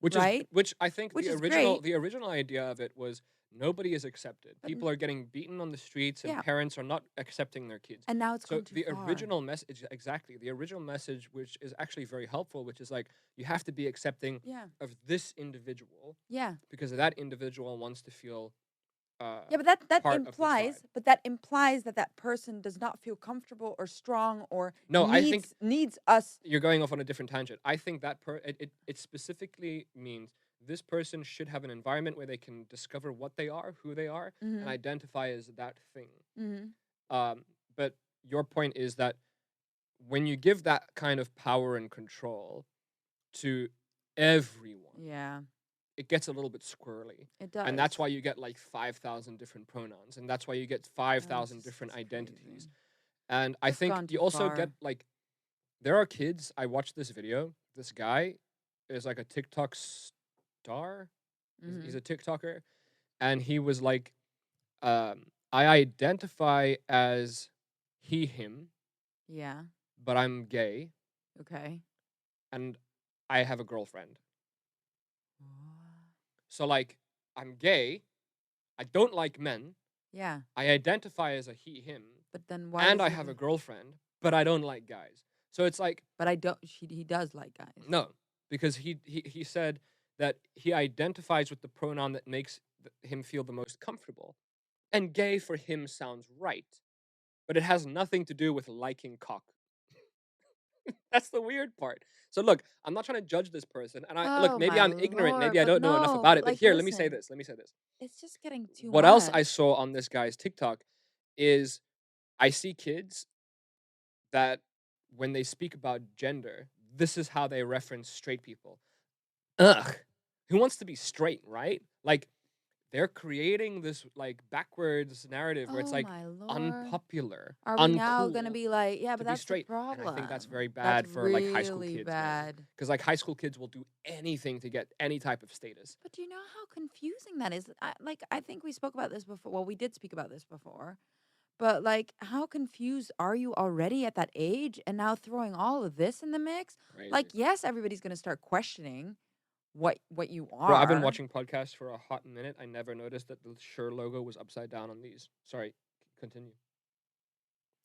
Right? Which I think Which the is original great. the original idea of it was nobody is accepted. But People are getting beaten on the streets and Yeah. parents are not accepting their kids. And now it's So gone too the far. original message, exactly, the original message, which is actually very helpful, which is like you have to be accepting Yeah. of this individual Yeah. because that individual wants to feel Yeah, but that part of the implies that person does not feel comfortable or strong or No, I think- needs us. You're going off on a different tangent. I think that it specifically means this person should have an environment where they can discover what they are, who they are, and Mhm. identify as that thing. Mhm. But your point is that when you give that kind of power and control to everyone, Yeah, it gets a little bit squirrely. it does. And that's why you get like 5,000 different pronouns. And that's why you get 5,000 it's different crazy. identities. And I It's think gone you too also far. get like, there are kids. I watched this video. This guy is like a TikTok star. He's Mhm. a TikToker. And he was like, I identify as he, him. Yeah. but I'm gay Okay. and I have a girlfriend. So like I'm gay, I don't like men, Yeah. I identify as a he him, But then why? and does I he have a do- girlfriend, but I don't like guys. So it's like But I don't. He does like guys. no, because he said that he identifies with the pronoun that makes him feel the most comfortable. And gay for him sounds right, but it has nothing to do with liking cock. That's the weird part. So look, I'm not trying to judge this person, and I look, Oh maybe my I'm ignorant, maybe lord! I But don't know enough no. about But it. But like, here, let me say listen. this. Let me say this. It's just getting too What much. else I saw on this guy's TikTok is I see kids that when they speak about gender, this is how they reference straight people. Ugh. Who wants to be straight, right? Like they're creating this like backwards narrative where it's Oh like my lord! unpopular, Are we now gonna uncool be like, yeah? to But be that's the straight. problem. And I think that's very That's bad for like high school really kids, man. bad. Because like high school kids will do anything to get any type of status. But do you know how confusing that is? I think we spoke about this before. Well, we did speak about this before. But like, how confused are you already at that age, and now throwing all of this in the mix? Crazy. Like, yes, everybody's gonna start questioning what you are. Bro, I've been watching podcasts for a hot minute. I never noticed that the Shure logo was upside down on these. Sorry, continue.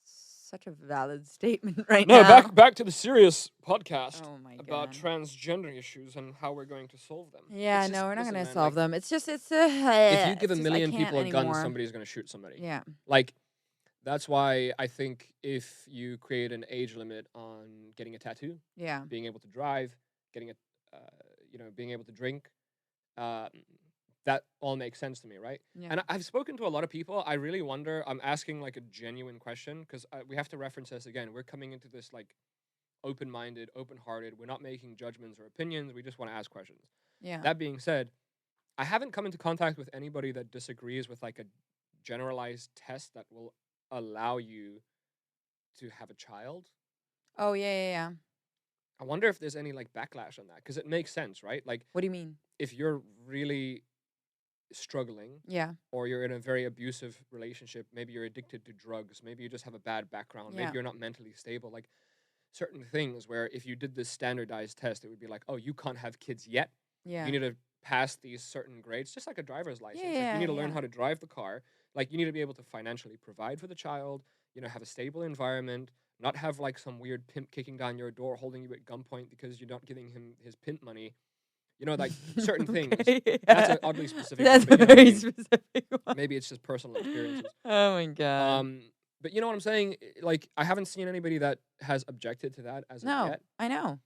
Such a valid statement right No, now. back to the serious podcast Oh my about god. transgender issues and how we're going to solve them. Yeah, It's no, just- we're not listen, gonna man, solve like, them. It's just if you give it's a just, I million can't people a gun, anymore. somebody's going to shoot somebody. Yeah. Like, that's why I think if you create an age limit on getting a tattoo, Yeah. being able to drive, getting a, being able to drink, um, that all makes sense to me, right? Yeah. And I've spoken to a lot of people. I really wonder. I'm asking like a genuine question because we have to reference this again. We're coming into this like open-minded, open-hearted. We're not making judgments or opinions. We just want to ask questions. Yeah. That being said, I haven't come into contact with anybody that disagrees with like a generalized test that will allow you to have a child. Oh yeah. I wonder if there's any like backlash on that because it makes sense, right? Like What do you mean? if you're really struggling Yeah. or you're in a very abusive relationship, maybe you're addicted to drugs, maybe you just have a bad background, Yeah. maybe you're not mentally stable, like certain things where if you did this standardized test, it would be like, oh, you can't have kids yet. Yeah. You need to pass these certain grades, just like a driver's license. Like Yeah, you need to learn yeah. how to drive the car. Like you need to be able to financially provide for the child, have a stable environment, not have like some weird pimp kicking down your door holding you at gunpoint because you're not giving him his pimp money. Like certain things. Okay, That's yeah. an oddly specific That's one, a but you know what I very mean. specific one. Maybe it's just personal experiences. Oh my god. But you know what I'm saying? Like I haven't seen anybody that has objected to that as of No, yet. I know.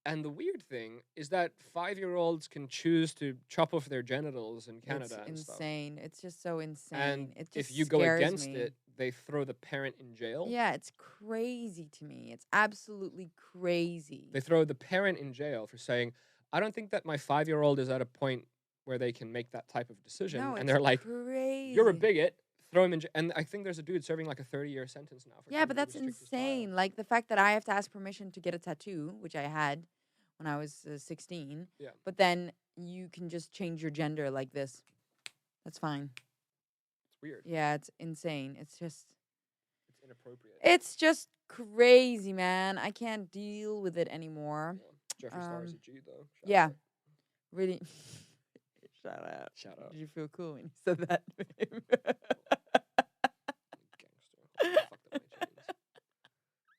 And the weird thing is that 5-year-olds can choose to chop off their genitals in Canada and It's stuff. insane. It's just so insane. And It just if you go scares against me. it, they throw the parent in jail. Yeah, it's crazy to me. It's absolutely crazy. They throw the parent in jail for saying, I don't think that my 5-year-old is at a point where they can make that type of decision. No, And it's they're like, crazy. you're a bigot. Throw him in jail. And I think there's a dude serving like a 30-year sentence now. For Yeah, trying but to that's restrict his child. insane. Like the fact that I have to ask permission to get a tattoo, which I had when I was 16. Yeah. But then you can just change your gender like this. That's fine. It's weird. Yeah, it's insane. It's Inappropriate. It's just crazy, man. I can't deal with it anymore. Yeah. Jeffree Star is a G though. Shout Yeah. out. Really. Shout out. Shout out. Did you feel cool when you said that? Gangster. Hold the fuck up my chains.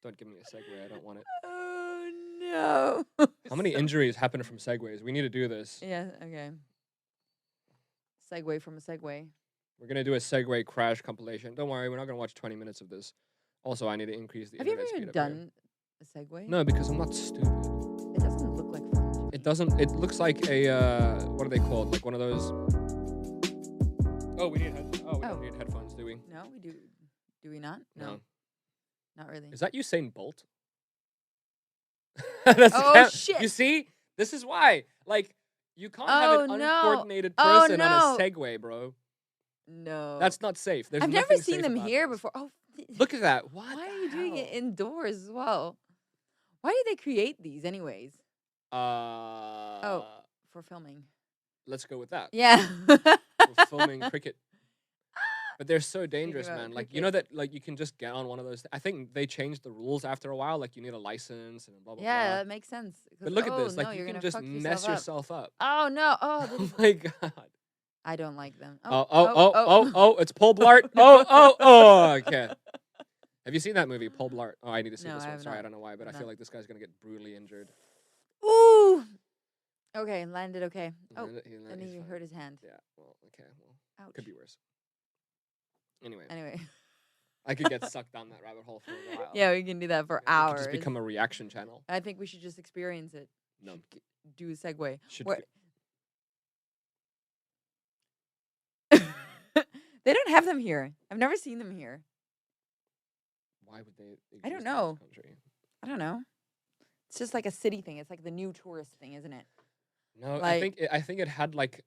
Don't give me a segue. I don't want it. Oh no. How many injuries happen from segways? We need to do this. Yeah, okay. Segue from a segue. We're gonna do a Segway crash compilation. Don't worry, we're not gonna watch 20 minutes of this. Also, I need to increase the Have you internet ever speed even up here. done a segue? No, because I'm not stupid. It doesn't look like fun. to It me. doesn't. It looks like a what are they called? Like one of those. Oh, we need headphones. Oh, we don't Oh. need headphones, do we? No, we do. Do we not? No. Not really. Is that Usain Bolt? That's Oh, him. shit. You see, this is why. Like, you can't Oh, have an no. uncoordinated Oh, person on no. a Segway, bro. No. That's not safe. There's I've never nothing seen safe them about here this. before. Oh, Look at that. What? why the are you doing it hell? indoors as well? Why do they create these anyways? Oh, For filming. let's go with that. Yeah. We're filming cricket. But they're so dangerous, about man. Like you know that like you can just get on one of those. I think they changed the rules after a while. Like you need a license and blah blah Yeah, blah. that makes sense. But 'Cause, look at oh, this. no, Like you you're can gonna just fuck mess yourself up. Oh no! Oh, Oh this- my god. I don't like them. It's Paul Blart. Oh, okay. Have you seen that movie, Paul Blart? Oh, I need to see No, this I one. have Sorry, I not. don't know why, but I I've feel not. like this guy's gonna get brutally injured. Ooh. Okay, landed okay. Oh, And and he's he fine. hurt his hand. Yeah. Well, okay. Well, Ouch. could be worse. Anyway, Anyway, I could get sucked down that rabbit hole for a while. yeah, we can do that for It could hours. just become a reaction channel. I think we should just experience it. No. Do a segue. Should Where- They don't have them here. I've never seen them here. Why would they? I don't exist in this know. country? I don't know. It's just like a city thing. It's like the new tourist thing, isn't it? No, Like- I think it had like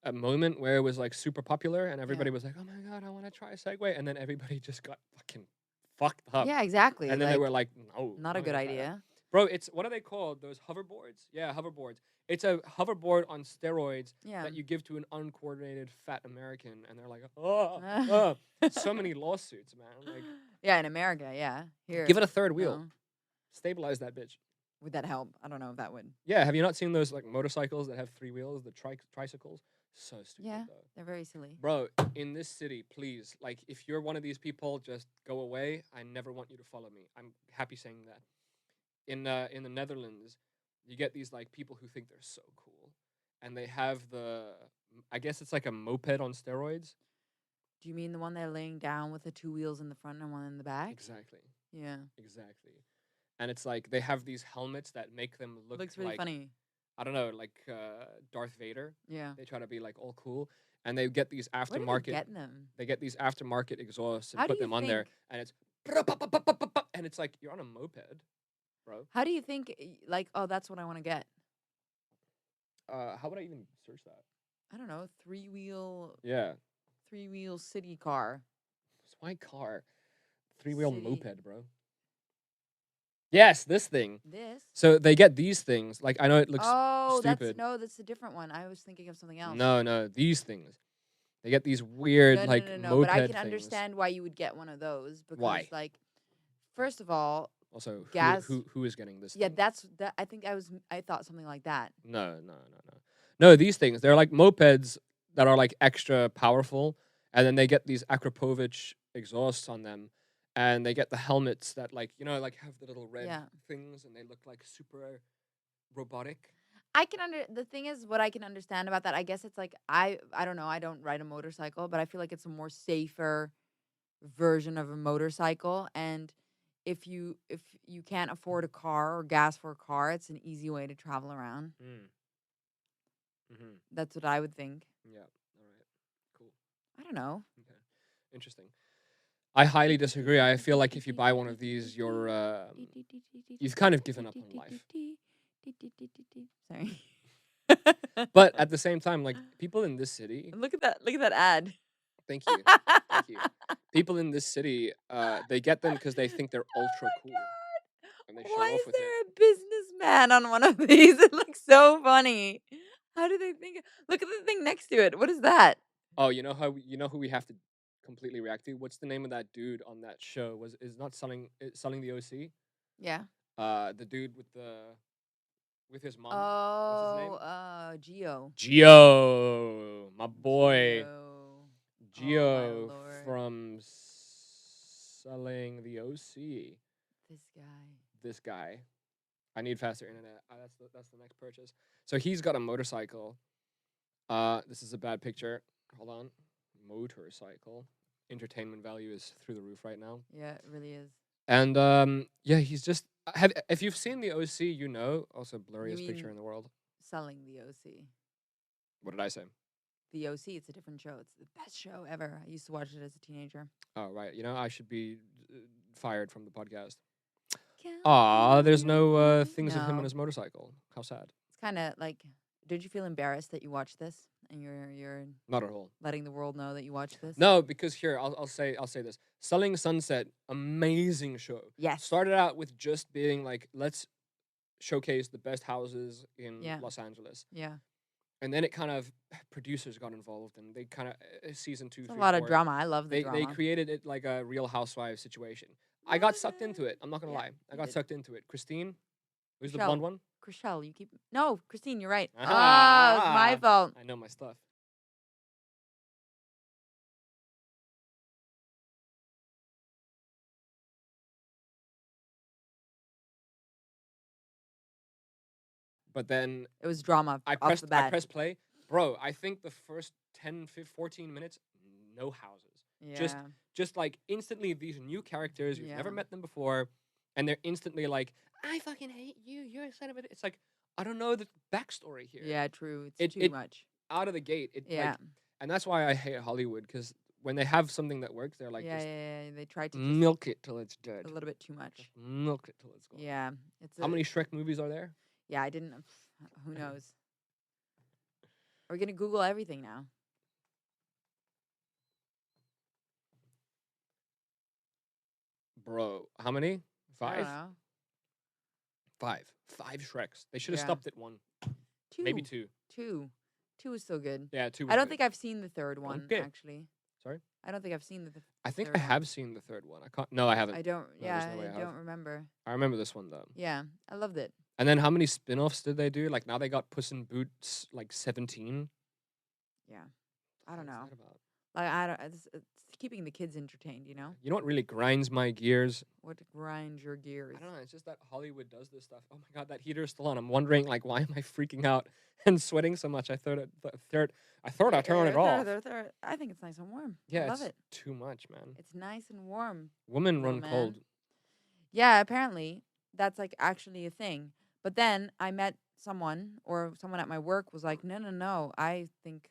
a moment where it was like super popular and everybody was like, "Oh my god, I want to try a Segway," and then everybody just got fucking fucked up. Yeah, exactly. And then they were like, "No, not a I'm good gonna try that." idea. Bro, it's what are they called? Those hoverboards? Yeah, hoverboards. It's a hoverboard on steroids Yeah. that you give to an uncoordinated fat American, and they're like, "Oh, so many lawsuits, man." Like, Yeah, in America, yeah. Here. give it a third wheel, no. stabilize that bitch. Would that help? I don't know if that would. Yeah, have you not seen those like motorcycles that have 3 wheels, the tricycles? So stupid, Yeah. though. They're very silly. Bro, in this city, please, like, if you're one of these people, just go away. I never want you to follow me. I'm happy saying that. In the Netherlands, you get these like people who think they're so cool, and they have I guess it's like a moped on steroids. Do you mean the one they're laying down with the 2 wheels in the front and one in the back? Exactly, Yeah. exactly. And it's like they have these helmets that make them look Looks really like, funny. I don't know, like Darth Vader. Yeah. They try to be like all cool, and they get these Where do they aftermarket. get them? They get these aftermarket exhausts and How do put you them on there, think- and it's and it's like you're on a moped, bro. How do you think, like, oh, that's what I want to get? How would I even search that? I don't know, 3-wheel Yeah, city car. it's my car, 3-wheel City. moped, bro. Yes, this thing. This? So they get these things. Like I know it looks Oh, stupid. that's a different one. I was thinking of something else. No, these things. They get these weird no, like no, moped but I can things. understand why you would get one of those because, Why? like, first of all, Also, gas- who is getting this? yeah, thing? that. I think I thought something like that. No, these things. They're like mopeds that are like extra powerful, and then they get these Akrapovich exhausts on them, and they get the helmets that like like have the little red Yeah. things, and they look like super robotic. The thing is, what I can understand about that, I guess it's like I don't know. I don't ride a motorcycle, but I feel like it's a more safer version of a motorcycle. And if you can't afford a car or gas for a car, it's an easy way to travel around. Mm-hmm. That's what I would think. Yeah. All right. Cool. I don't know. Okay. Interesting. I highly disagree. I feel like if you buy one of these, you've kind of given up on life. Sorry. But at the same time, like people in this city, look at that ad. thank you, thank you. People in this city, they get them because they think they're ultra cool, and they show Why off is with there it. a businessman on one of these? It looks so funny. How do they think? Look at the thing next to it. What is that? Oh, you know who we have to completely react to? What's the name of that dude on that show? Is not selling the OC? Yeah. The dude with his mom. What's his name? Oh, Geo. Geo, my boy. Geo. Geo Lord. from selling the OC. This guy. This guy. I need faster internet. That's the next purchase. So he's got a motorcycle. This is a bad picture. Hold on. Motorcycle. Entertainment value is through the roof right now. Yeah, it really is. And yeah, he's just if you've seen the OC, you know, also blurriest picture mean- in the world. Selling the OC. What did I say? The OC, it's a different show. It's the best show ever. I used to watch it as a teenager. Oh, right. You know, I should be fired from the podcast. There's no things of him No. on his motorcycle. How sad. It's kind of like, did you feel embarrassed that you watched this and you're Not at all. letting the world know that you watched this? No, because here I'll say this. Selling Sunset, amazing show. Yes. Started out with just being like, let's showcase the best houses in Yeah. Los Angeles. Yeah. and then it kind of producers got involved, and they kind of season 2, It's a 3, lot of 4, drama. I love the They drama. created it like a Real Housewives situation. I got sucked into it. I'm not gonna Yeah, lie. I you got did. sucked into it. Christine, who's the Chriselle. blonde one? Chriselle, you keep no, Christine, you're right. Ah, Ah, it's my fault. I know my stuff. But then It was drama I off the bat. pressed play. Bro, I think the first 10, 15, 14 minutes, no houses. Yeah. Just like instantly these new characters, you've never Yeah. met them before, and they're instantly like, I fucking hate you, you're a son of a... It's like, I don't know the backstory here. Yeah, true. It's too It- much. Out of the gate, Yeah. and that's why I hate Hollywood, because when they have something that works, they're like, yeah, just yeah. They tried to just milk it till it's dead. a little bit too much. Just milk it till it's gone. Yeah. It's How many Shrek movies are there? Yeah, I didn't. Who knows? Are we gonna Google everything now? Bro, how many? I don't 5? know. 5. 5 Shreks. They should have Yeah. stopped at 1. Maybe 2. Two is still good. Yeah, 2. I don't think I've seen the third one Okay. actually. Sorry? I don't think I've seen the. I think third I one. have seen the third one. I can't. No, I haven't. I don't. No, Yeah, there's no way I I have. don't remember. I remember this one though. Yeah, I loved it. And then how many spin-offs did they do? Like now they got Puss in Boots like 17. Yeah, I don't What's know. that about? Like I don't. It's keeping the kids entertained. You know You know what really grinds my gears? what grinds your gears. I don't know. It's just that Hollywood does this stuff. Oh my god, that heater is still on. I'm wondering like why am I freaking out and sweating so much? I thought I turned it off. I think it's nice and warm. Yeah, I love it's it. too much, man. It's nice and warm. Women little run man. cold. Yeah, apparently that's like actually a thing. But then I met someone at my work was like, no. I think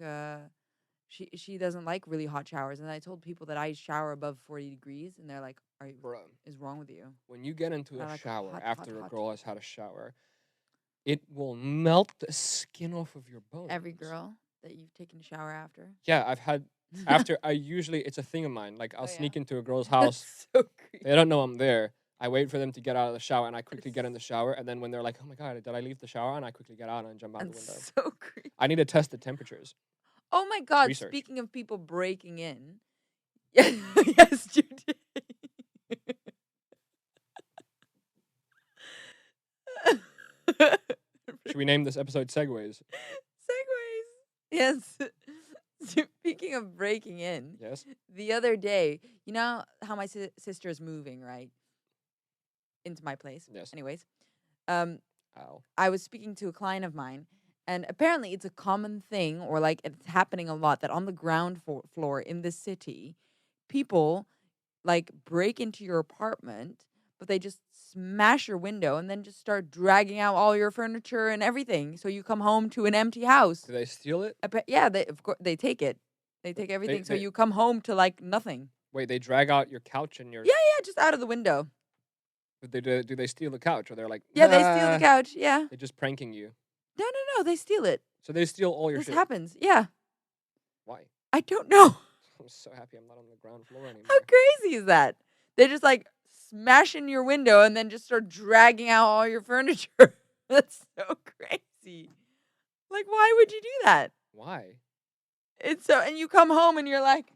she doesn't like really hot showers. And I told people that I shower above 40 degrees, and they're like, Bro, is wrong with you? when you get into I a like shower hot, after hot, a hot. girl has had a shower, it will melt the skin off of your bones. Every girl that you've taken a shower after. Yeah, I've had after I usually it's a thing of mine. Like I'll Oh, yeah? sneak into a girl's house. That's so creepy. They don't know I'm there. I wait for them to get out of the shower, and I quickly get in the shower. And then when they're like, "Oh my god, did I leave the shower?" and I quickly get out and jump out the window. That's so creepy. I need to test the temperatures. Oh my god! research. Speaking of people breaking in, yes, Judy. Should we name this episode Segways? Segways. Yes. Speaking of breaking in, Yes. the other day, you know how my sister is moving, right? Into my place. Yes. Anyways, Ow. I was speaking to a client of mine, and apparently it's a common thing, or like it's happening a lot, that on the ground floor in the city, people like break into your apartment, but they just smash your window and then just start dragging out all your furniture and everything. So you come home to an empty house. Do they steal it? Yeah, they of course they take it. They take everything. So they- you come home to like nothing. Wait, they drag out your couch and your. Yeah, just out of the window. But do they steal the couch, or they're like? Yeah, they steal the "Nah." couch. Yeah. They're just pranking you. No, they steal it. So they steal all your This shit. happens. Yeah. Why? I don't know. I'm so happy I'm not on the ground floor anymore. How crazy is that? They just like smash in your window and then just start dragging out all your furniture. That's so crazy. Like, why would you do that? Why? It's so, and you come home and you're like,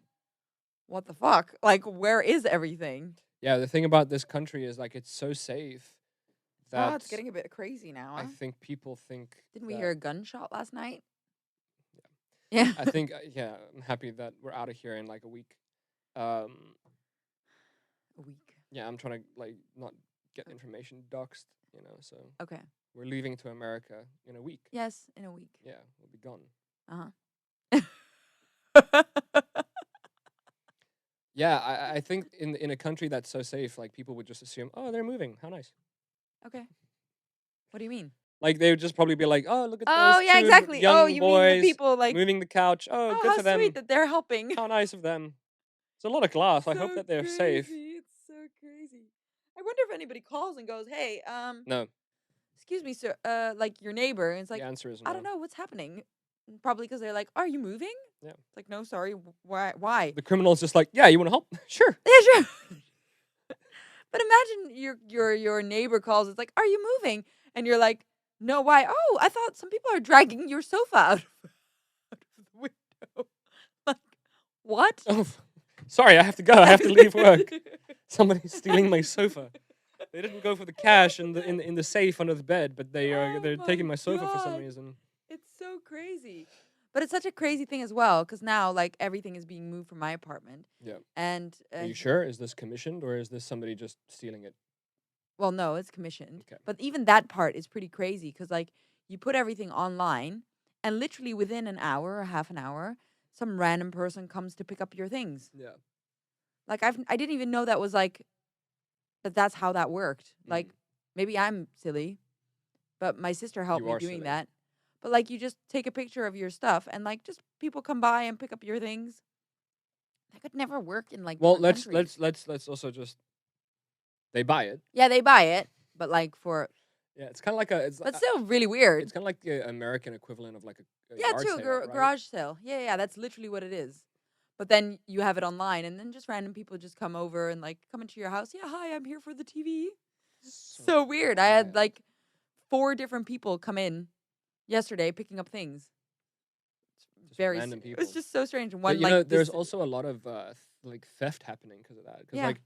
what the fuck? Like, where is everything? Yeah, the thing about this country is like it's so safe that Oh, it's getting a bit crazy now. I Huh? think people think. Didn't we that- hear a gunshot last night? Yeah. I think yeah, I'm happy that we're out of here in like a week. A week. Yeah, I'm trying to like not get information doxed, you know. So Okay. we're leaving to America in a week. Yes, in a week. Yeah, we'll be gone. Yeah, I think in a country that's so safe, like people would just assume, oh, they're moving. How nice. Okay. What do you mean? Like they would just probably be like, oh, look at Oh, those yeah, two exactly. young Oh, you mean boys the people like, moving the couch. Oh, oh, good how for them. sweet that they're helping. How nice of them. It's a lot of glass. I hope So that they're safe. crazy. It's so crazy. I wonder if anybody calls and goes, "Hey, No, excuse me, sir, like your neighbor." And it's like, the answer is I no. don't know what's happening. Probably because they're like, "Are you moving?" Yeah. It's like, "No, sorry. Why? Why?" The criminal's just like, yeah, you want to help? Sure. Yeah, sure. But imagine your neighbor calls. It's like, "Are you moving?" And you're like, No, why? Oh, I thought some people are dragging your sofa out of the window. Like, what? Oh, sorry, I have to go. I have to leave work. Somebody's stealing my sofa. They didn't go for the cash in the safe under the bed, but they're taking my sofa for some God. reason. It's so crazy. But it's such a crazy thing as well, because now, like, everything is being moved from my apartment. Yeah. And, Are you sure? Is this commissioned or is this somebody just stealing it? well, no, it's commissioned. Okay. But even that part is pretty crazy, because, like, you put everything online, and literally within an hour or half an hour, some random person comes to pick up your things. Yeah. Like, I didn't even know that was, like, that's how that worked. Like, maybe I'm silly, but my sister helped You me are doing silly. that. But, like, you just take a picture of your stuff, and, like, just people come by and pick up your things. That could never work in, like, Well, different countries. let's also just they buy it. Yeah, they buy it, but, like, for... Yeah, it's kind of like a But still really weird. it's kind of like the American equivalent of like a Yeah, yard true. sale, right? Garage sale. Yeah, yeah, that's literally what it is. But then you have it online, and then just random people just come over and, like, come into your house. Yeah, hi, I'm here for the TV. So weird. I had, wild. like, 4 different people come in yesterday picking up things. Just Very random It was people. just so strange. But, One, you like, know, there's this- also a lot of like theft happening because of that. Because Yeah. like,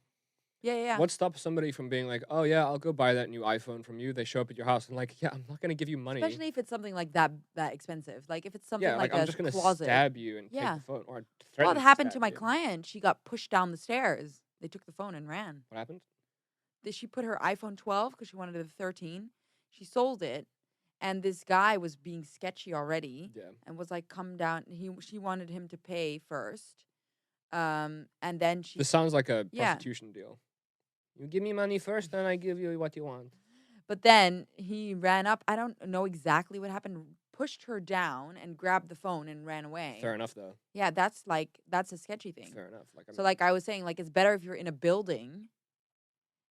yeah, yeah, yeah. what stops somebody from being like, oh yeah, I'll go buy that new iPhone from you? They show up at your house and like, yeah, I'm not gonna give you money. Especially if it's something like that expensive. Like if it's something Yeah, like I'm a just gonna closet. stab you and Yeah. take the phone or Well, threaten it happened to stab my you. client. She got pushed down the stairs. They took the phone and ran. What happened? She put her iPhone 12 because she wanted the 13. She sold it, and this guy was being sketchy already Yeah. and was like, "Come down." She wanted him to pay first, and then she. This sounds like a Yeah. prostitution deal. You give me money first, then I give you what you want. But then he ran up. I don't know exactly what happened. Pushed her down and grabbed the phone and ran away. Fair enough, though. Yeah, that's a sketchy thing. Fair enough. Like, So like I was saying, like it's better if you're in a building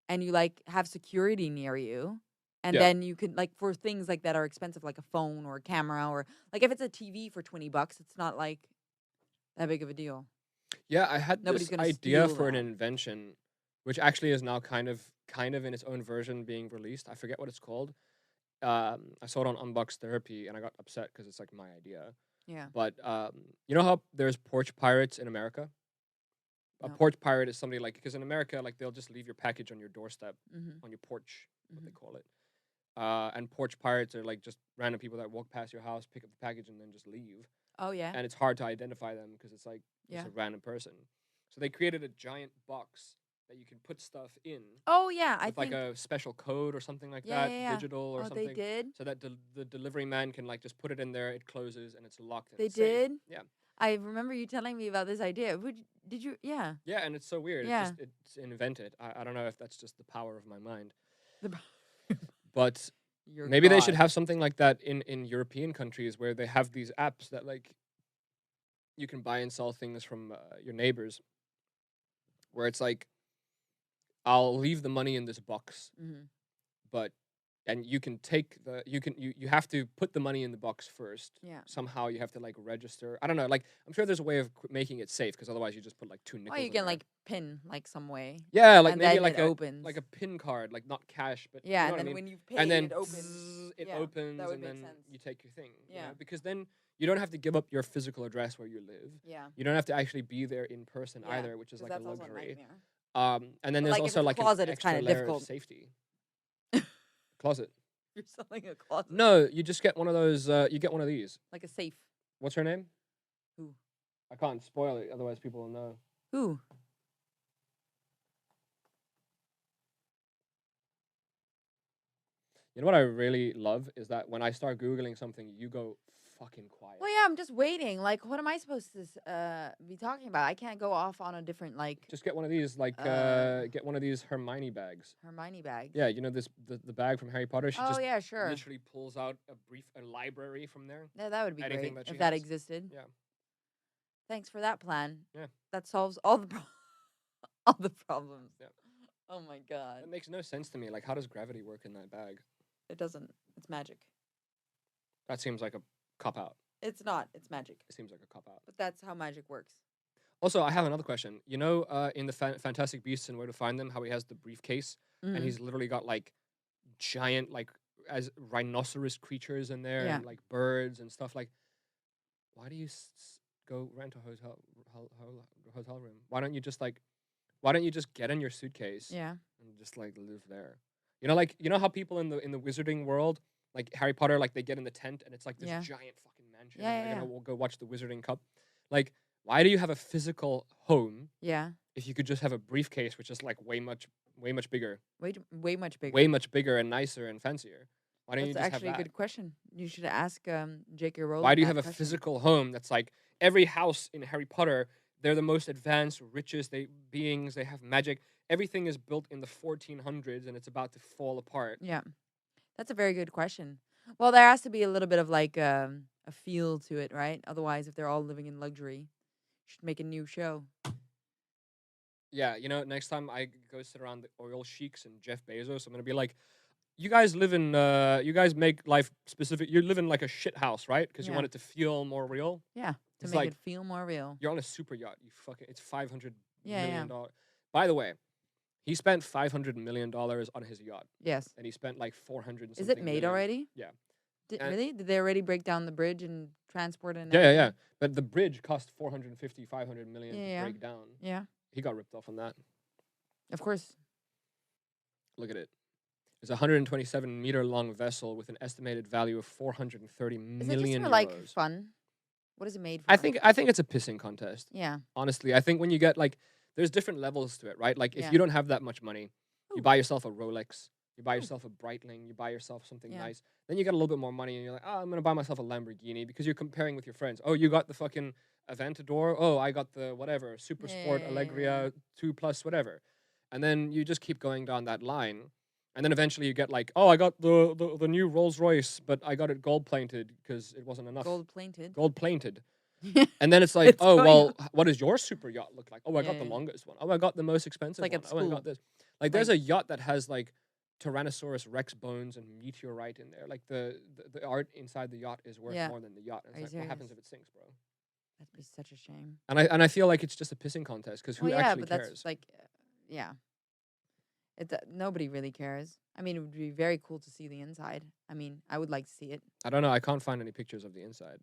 and you like have security near you. And Yeah. then you could like for things like that are expensive, like a phone or a camera, or like if it's a TV for $20, it's not like that big of a deal. yeah, I had Nobody's this gonna idea steal for an that. invention, which actually is now kind of in its own version being released. I forget what it's called. I saw it on Unbox Therapy, and I got upset because it's like my idea. Yeah. But you know how there's porch pirates in America? A No. porch pirate is somebody like, because in America, like they'll just leave your package on your doorstep, Mm-hmm. on your porch, what they Mhm. call it. And porch pirates are like just random people that walk past your house, pick up the package, and then just leave. Oh yeah. And it's hard to identify them because it's like Yeah. it's a random person. So they created a giant box that you can put stuff in Oh yeah. I with think. like a special code or something like Yeah, that, yeah, yeah. digital or Oh, something. they did. So that the delivery man can like just put it in there, it closes, and it's locked. And They it's safe. did. Yeah. I remember you telling me about this idea. Did you? Yeah. Yeah, and it's so weird. Yeah. It's invented. I don't know if that's just the power of my mind, The- but Your maybe they should God. have something like that in European countries where they have these apps that like you can buy and sell things from your neighbors, where it's like I'll leave the money in this box, Mhm. but and you can take the you have to put the money in the box first. Yeah. Somehow you have to like register. I don't know. Like I'm sure there's a way of making it safe because otherwise you just put like 2 nickels. Oh, you in can there. like pin like some way. Yeah, like and maybe then like it a opens. like a pin card, like not cash, but Yeah, you know and what I then mean? when you pay, And then it opens. zzz, it Yeah, opens, that would and make then sense. you take your thing. You Yeah. know? Because then you don't have to give up your physical address where you live. Yeah. You don't have to actually be there in person Yeah, either, which is 'cause like a that's also luxury. nightmare. And then But, there's like, if also it's a like closet, an it's extra kinda layer difficult. of safety. Closet. You're selling a closet. No, you just get one of those. You get one of these. Like a safe. What's her name? Who? I can't spoil it, otherwise people will know. Who? You know what I really love is that when I start googling something, you go fucking quiet. Well, yeah, I'm just waiting. Like, what am I supposed to be talking about? I can't go off on a different like Just get one of these, like get one of these Hermione bags. Hermione bags. Yeah, you know this the bag from Harry Potter. She Oh just yeah, sure. literally pulls out a library from there. Yeah, that would be anything great that she if that has. existed. Yeah. Thanks for that plan. Yeah. That solves all the all the problems. Yeah. Oh my god. It makes no sense to me. Like, how does gravity work in that bag? It doesn't. It's magic. That seems like a cop out. It's not. It's magic. It seems like a cop out. But that's how magic works. Also, I have another question. You know, in the Fantastic Beasts and Where to Find Them, how he has the briefcase and Mhm. he's literally got like giant like as rhinoceros creatures in there Yeah. and like birds and stuff. Like, why do you go rent a hotel room? Why don't you just get in your suitcase Yeah. and just like live there? You know how people in the wizarding world, like Harry Potter, like they get in the tent and it's like this Yeah. giant fucking mansion. Yeah, and they're yeah, gonna go watch the Wizarding Cup. Like, why do you have a physical home Yeah. if you could just have a briefcase, which is like way much bigger, Way much bigger. way much bigger and nicer and fancier? Why don't That's you just have actually a that? good question. You should ask J.K. Rowling. Why do you that have a question. physical home that's like every house in Harry Potter? They're the most advanced, richest beings. They have magic. Everything is built in the 1400s, and it's about to fall apart. Yeah, that's a very good question. Well, there has to be a little bit of like a feel to it, right? Otherwise, if they're all living in luxury, should make a new show. Yeah, next time I go sit around the oil sheiks and Jeff Bezos, I'm gonna be like, you guys make life specific. You live in like a shit house, right? Because you Yeah. want it to feel more real. Yeah, to It's make like it feel more real. you're on a super yacht. It's $500 Yeah, million yeah. dollars. By the way, he spent $500 million on his yacht, Yes. and he spent like 400. Is it made already? Yeah. Did, And- really? Did they already break down the bridge and transport it? And Yeah, yeah, yeah. everything? But the bridge cost 450, 500 million Yeah, to yeah. break down. Yeah, He got ripped off on that. of course. Look at it. It's a 127-meter long vessel with an estimated value of 430 Is million it just for euros. like fun? What is it made for? I think it's a pissing contest. Yeah. Honestly, I think when you get like, there's different levels to it, right? Like if Yeah. you don't have that much money, you Ooh. buy yourself a Rolex, you buy Ooh. yourself a Breitling, you buy yourself something Yeah. nice. Then you get a little bit more money, and you're like, oh, I'm gonna buy myself a Lamborghini because you're comparing with your friends. Oh, you got the fucking Aventador. Oh, I got the whatever Super Sport Yeah. Allegria 2+, whatever. And then you just keep going down that line. And then eventually you get like, oh, I got the new Rolls Royce, but I got it gold plated because it wasn't enough. Gold plated. Gold plated. And then it's like, It's oh, going well, what does your super yacht look like? Oh, I got the Yeah. longest one. Oh, I got the most expensive like one. at Oh, I school. got this. Like, there's Like- a yacht that has like Tyrannosaurus Rex bones and meteorite in there. Like the art inside the yacht is worth Yeah. more than the yacht. And Are you it's like, what happens if serious? it sinks, bro? That'd be such a shame. And I feel like it's just a pissing contest because who Well, yeah, actually but cares? that's like, yeah. Nobody really cares. I mean, it would be very cool to see the inside. I mean, I would like to see it. I don't know. I can't find any pictures of the inside.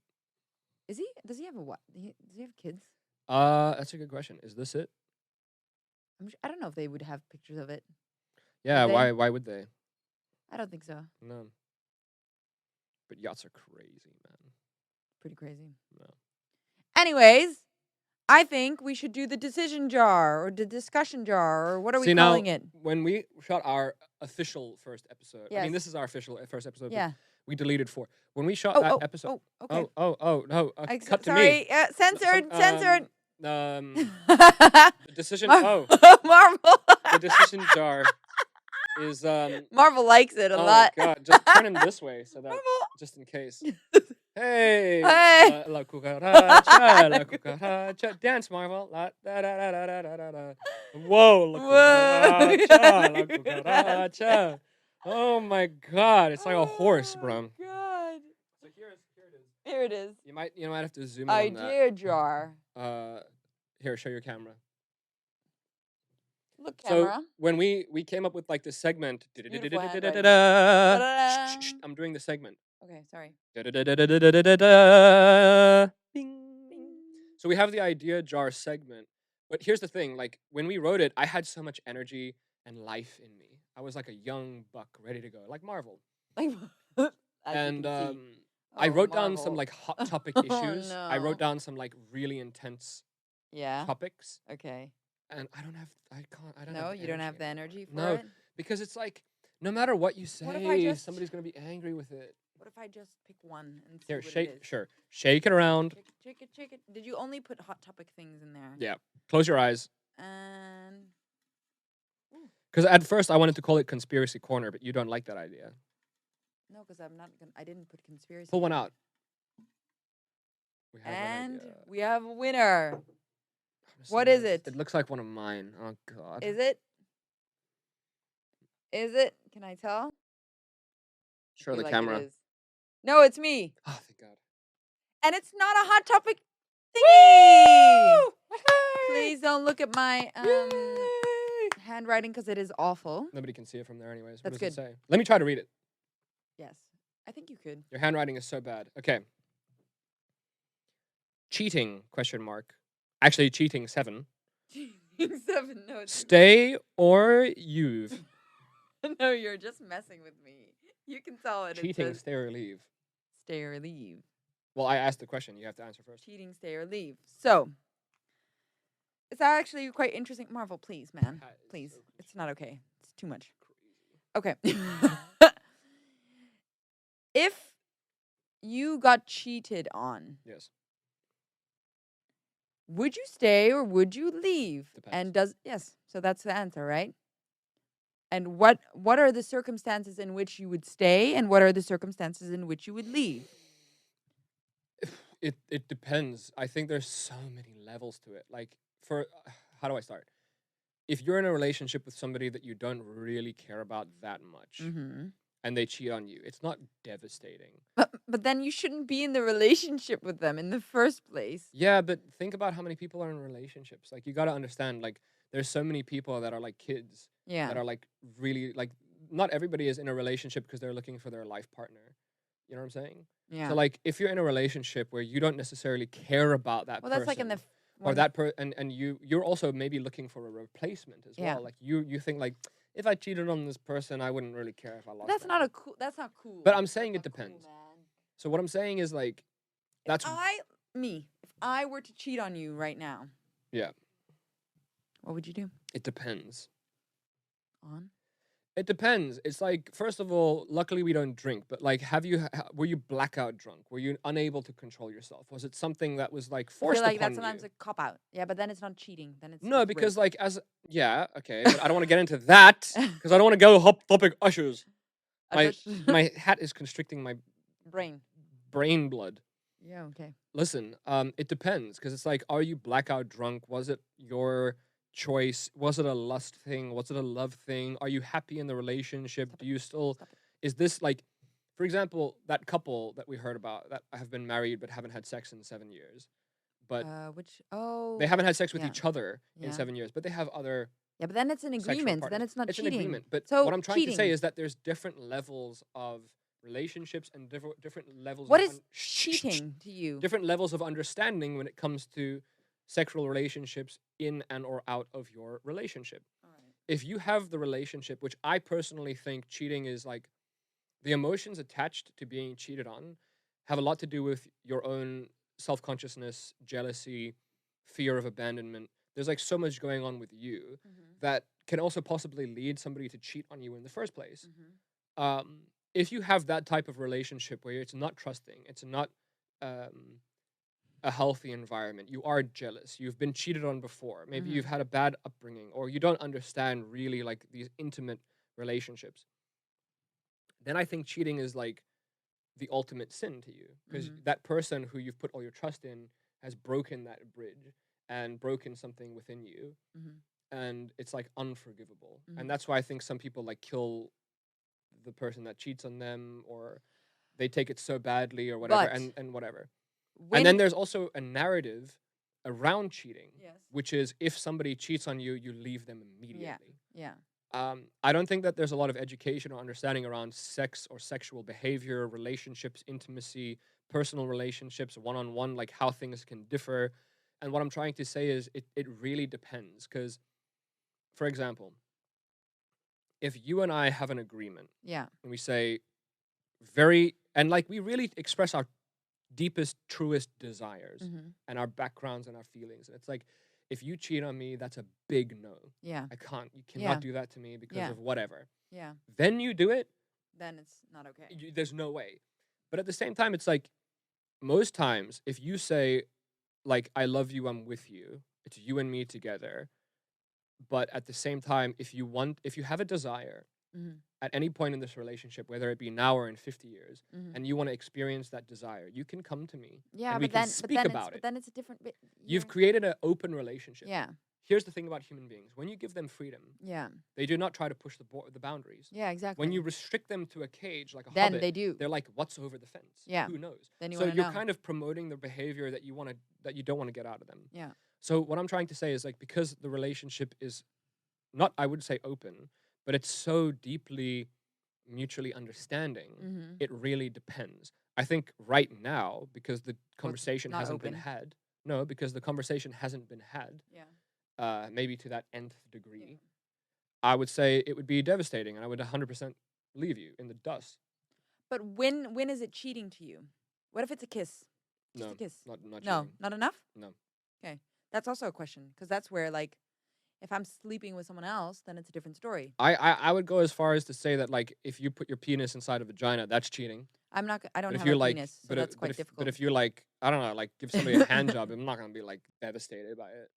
Is he? Does he have a what? Does he have kids? That's a good question. Is this it? I don't know if they would have pictures of it. Yeah. they? Why would they? I don't think so. No. But yachts are crazy, man. Pretty crazy. No. Anyways, I think we should do the decision jar or the discussion jar or what are we See, now, calling it? when we shot our official first episode, I mean, Yes. this is our official first episode. but Yeah. We deleted 4. When we shot Oh, that oh, episode, oh, okay. no, cut to Sorry, me. censored, censored. The decision. Marvel. The decision jar is Marvel likes it a oh lot. God, just turn him this way so that Marvel. just in case. Hey, Hey. la cucaracha, la cucaracha, dance, Marvel. La, da, da, da, da, da, da, da, da. Whoa, la Whoa. cucaracha, la cucaracha. Oh my God, it's like a horse, bro. Oh, God. So here it is. Here it is. You might have to zoom in on that. Idea jar. Here, show your camera. Look, So camera. when we came up with like this segment, Beautiful handwriting. da-da-da-da-da-da. Shh, I'm doing the segment. Okay, sorry. Da-da-da-da-da-da-da-da. Bing. So we have the idea jar segment, but here's the thing: like when we wrote it, I had so much energy and life in me. I was like a young buck ready to go, like Marvel. Like, as you And can see. I Oh, wrote down some Marvel. like hot topic Oh, issues. I no. wrote down some like really intense Yeah. topics, Okay. and I don't have No, the you don't have energy the anymore. energy for No. it. Because it's like no matter what you What if I say, just- somebody's gonna be angry with it. What if I just pick one and see Here, what it shake, is? sure, shake it around. Shake it. Did you only put hot topic things in there? Yeah, close your eyes. And Because at first I wanted to call it conspiracy corner, but you don't like that idea. no, because I'm not gonna. I didn't put conspiracy. Pull one in out. there. We have one And idea. we have a winner. I'm what seeing is this. it? It looks like one of mine. Oh God. Is it? Is it? Can I tell? Show Feel the like camera. It is. No, it's me. Oh, thank God. And it's not a hot topic thingy. Woo! Please don't look at my Yay! handwriting because it is awful. Nobody can see it from there, anyways. That's What does good. it say? Let me try to read it. Yes, I think you could. Your handwriting is so bad. Okay. Cheating, question mark. Actually, cheating, 7. 7. No, it's Stay or you've. no, you're just messing with me. You can tell it. Cheating, It says stay or leave. stay or leave. Well, I asked the question. You have to answer first. Cheating, stay or leave. So it's actually quite interesting. Marvel, please, man, Cat is please. so It's not okay. It's too much. crazy. Okay. If you got cheated on, Yes. would you stay or would you leave? Depends. And yes, so that's the answer, right? And what are the circumstances in which you would stay, and what are the circumstances in which you would leave? It depends. I think there's so many levels to it. Like, for how do I start? If you're in a relationship with somebody that you don't really care about that much, Mm-hmm. and they cheat on you, it's not devastating. But then you shouldn't be in the relationship with them in the first place. Yeah, but think about how many people are in relationships. Like, you got to understand, like, there's so many people that are like kids Yeah. that are like really like, not everybody is in a relationship because they're looking for their life partner. You know what I'm saying? Yeah. So like, if you're in a relationship where you don't necessarily care about that well, person, that's like in the or that and you're also maybe looking for a replacement as Yeah. well. Like, you think like, if I cheated on this person, I wouldn't really care if I lost. That's them. not a cool. That's not cool. But I'm That's saying it not cool, depends. man. So what I'm saying is like, that's If I were to cheat on you right now, yeah. what would you do? It depends. On? It depends. It's like, first of all, luckily we don't drink, but like, were you blackout drunk? Were you unable to control yourself? Was it something that was like I forced feel like upon that's sometimes you? a cop out. Yeah, but then it's not cheating. Then it's No, just because rape. like okay, but I don't want to get into that because I don't want to go hot topic ushers. My hat is constricting my brain. brain blood. Yeah. Okay. Listen, it depends because it's like, are you blackout drunk? Was it your choice? Was it a lust thing? Was it a love thing? Are you happy in the relationship? Stop Do you still? Stop it. Is this like, for example, that couple that we heard about that have been married but haven't had sex in 7 years, but Which? Oh. they haven't had sex with yeah. each other in Yeah. 7 years, but they have other Yeah, but then it's an sexual agreement. partners. Then it's not It's cheating. an agreement. But so what I'm trying to say cheating. is that there's different levels of relationships and different levels. What of is cheating to you? different levels of understanding when it comes to sexual relationships in and or out of your relationship. If you have the relationship, which I personally think cheating is like, the emotions attached to being cheated on have a lot to do with your own self-consciousness, jealousy, fear of abandonment. There's like so much going on with you that can also possibly lead somebody to cheat on you in the first place. If you have that type of relationship where it's not trusting, it's not a healthy environment, you are jealous, you've been cheated on before, maybe you've had a bad upbringing, or you don't understand really like these intimate relationships, then I think cheating is like the ultimate sin to you because that person who you've put all your trust in has broken that bridge and broken something within you, and it's like unforgivable. And that's why I think some people like kill the person that cheats on them, or they take it so badly or whatever. But and whatever. when And then there's also a narrative around cheating, Yes. which is, if somebody cheats on you, you leave them immediately. yeah. I don't think that there's a lot of education or understanding around sex or sexual behavior, relationships, intimacy, personal relationships, one-on-one, like how things can differ. And what I'm trying to say is it really depends. Because, for example, if you and I have an agreement Yeah. and we say like we really express our deepest, truest desires and our backgrounds and our feelings. And it's like, if you cheat on me, that's a big no. Yeah. You cannot do that to me because of whatever. Yeah. Then you do it, Then it's not okay. there's no way. But at the same time, it's like, most times, if you say, like, I love you, I'm with you, it's you and me together. But at the same time, if you have a desire at any point in this relationship, whether it be now or in 50 years, and you want to experience that desire, you can come to me. Yeah, and we but can then speak about but it. then it's a different bit. You've created an open relationship. Yeah. Here's the thing about human beings. When you give them freedom, Yeah. they do not try to push the boundaries. Yeah. Exactly. When you restrict them to a cage like a then hobbit, they do. they're like, what's over the fence? Yeah. Who knows? Then you So wanna you're know. kind of promoting the behavior that you don't want to get out of them. Yeah. So what I'm trying to say is, like, because the relationship is not, I would say, open, but it's so deeply mutually understanding, Mm-hmm. it really depends. I think right now, because the conversation not hasn't been open. had, no, because the conversation hasn't been had, Yeah. maybe to that nth degree, Yeah. I would say it would be devastating, and I would 100% leave you in the dust. But when is it cheating to you? What if it's a kiss? Just No, a kiss. not No, cheating. not enough? No. Okay. That's also a question because that's where like if I'm sleeping with someone else, then it's a different story. I would go as far as to say that like if you put your penis inside of a vagina, that's cheating. I don't But if have you a like, penis, so but that's if, quite but difficult. if you like, I don't know, like give somebody a hand job, I'm not gonna be like devastated by it.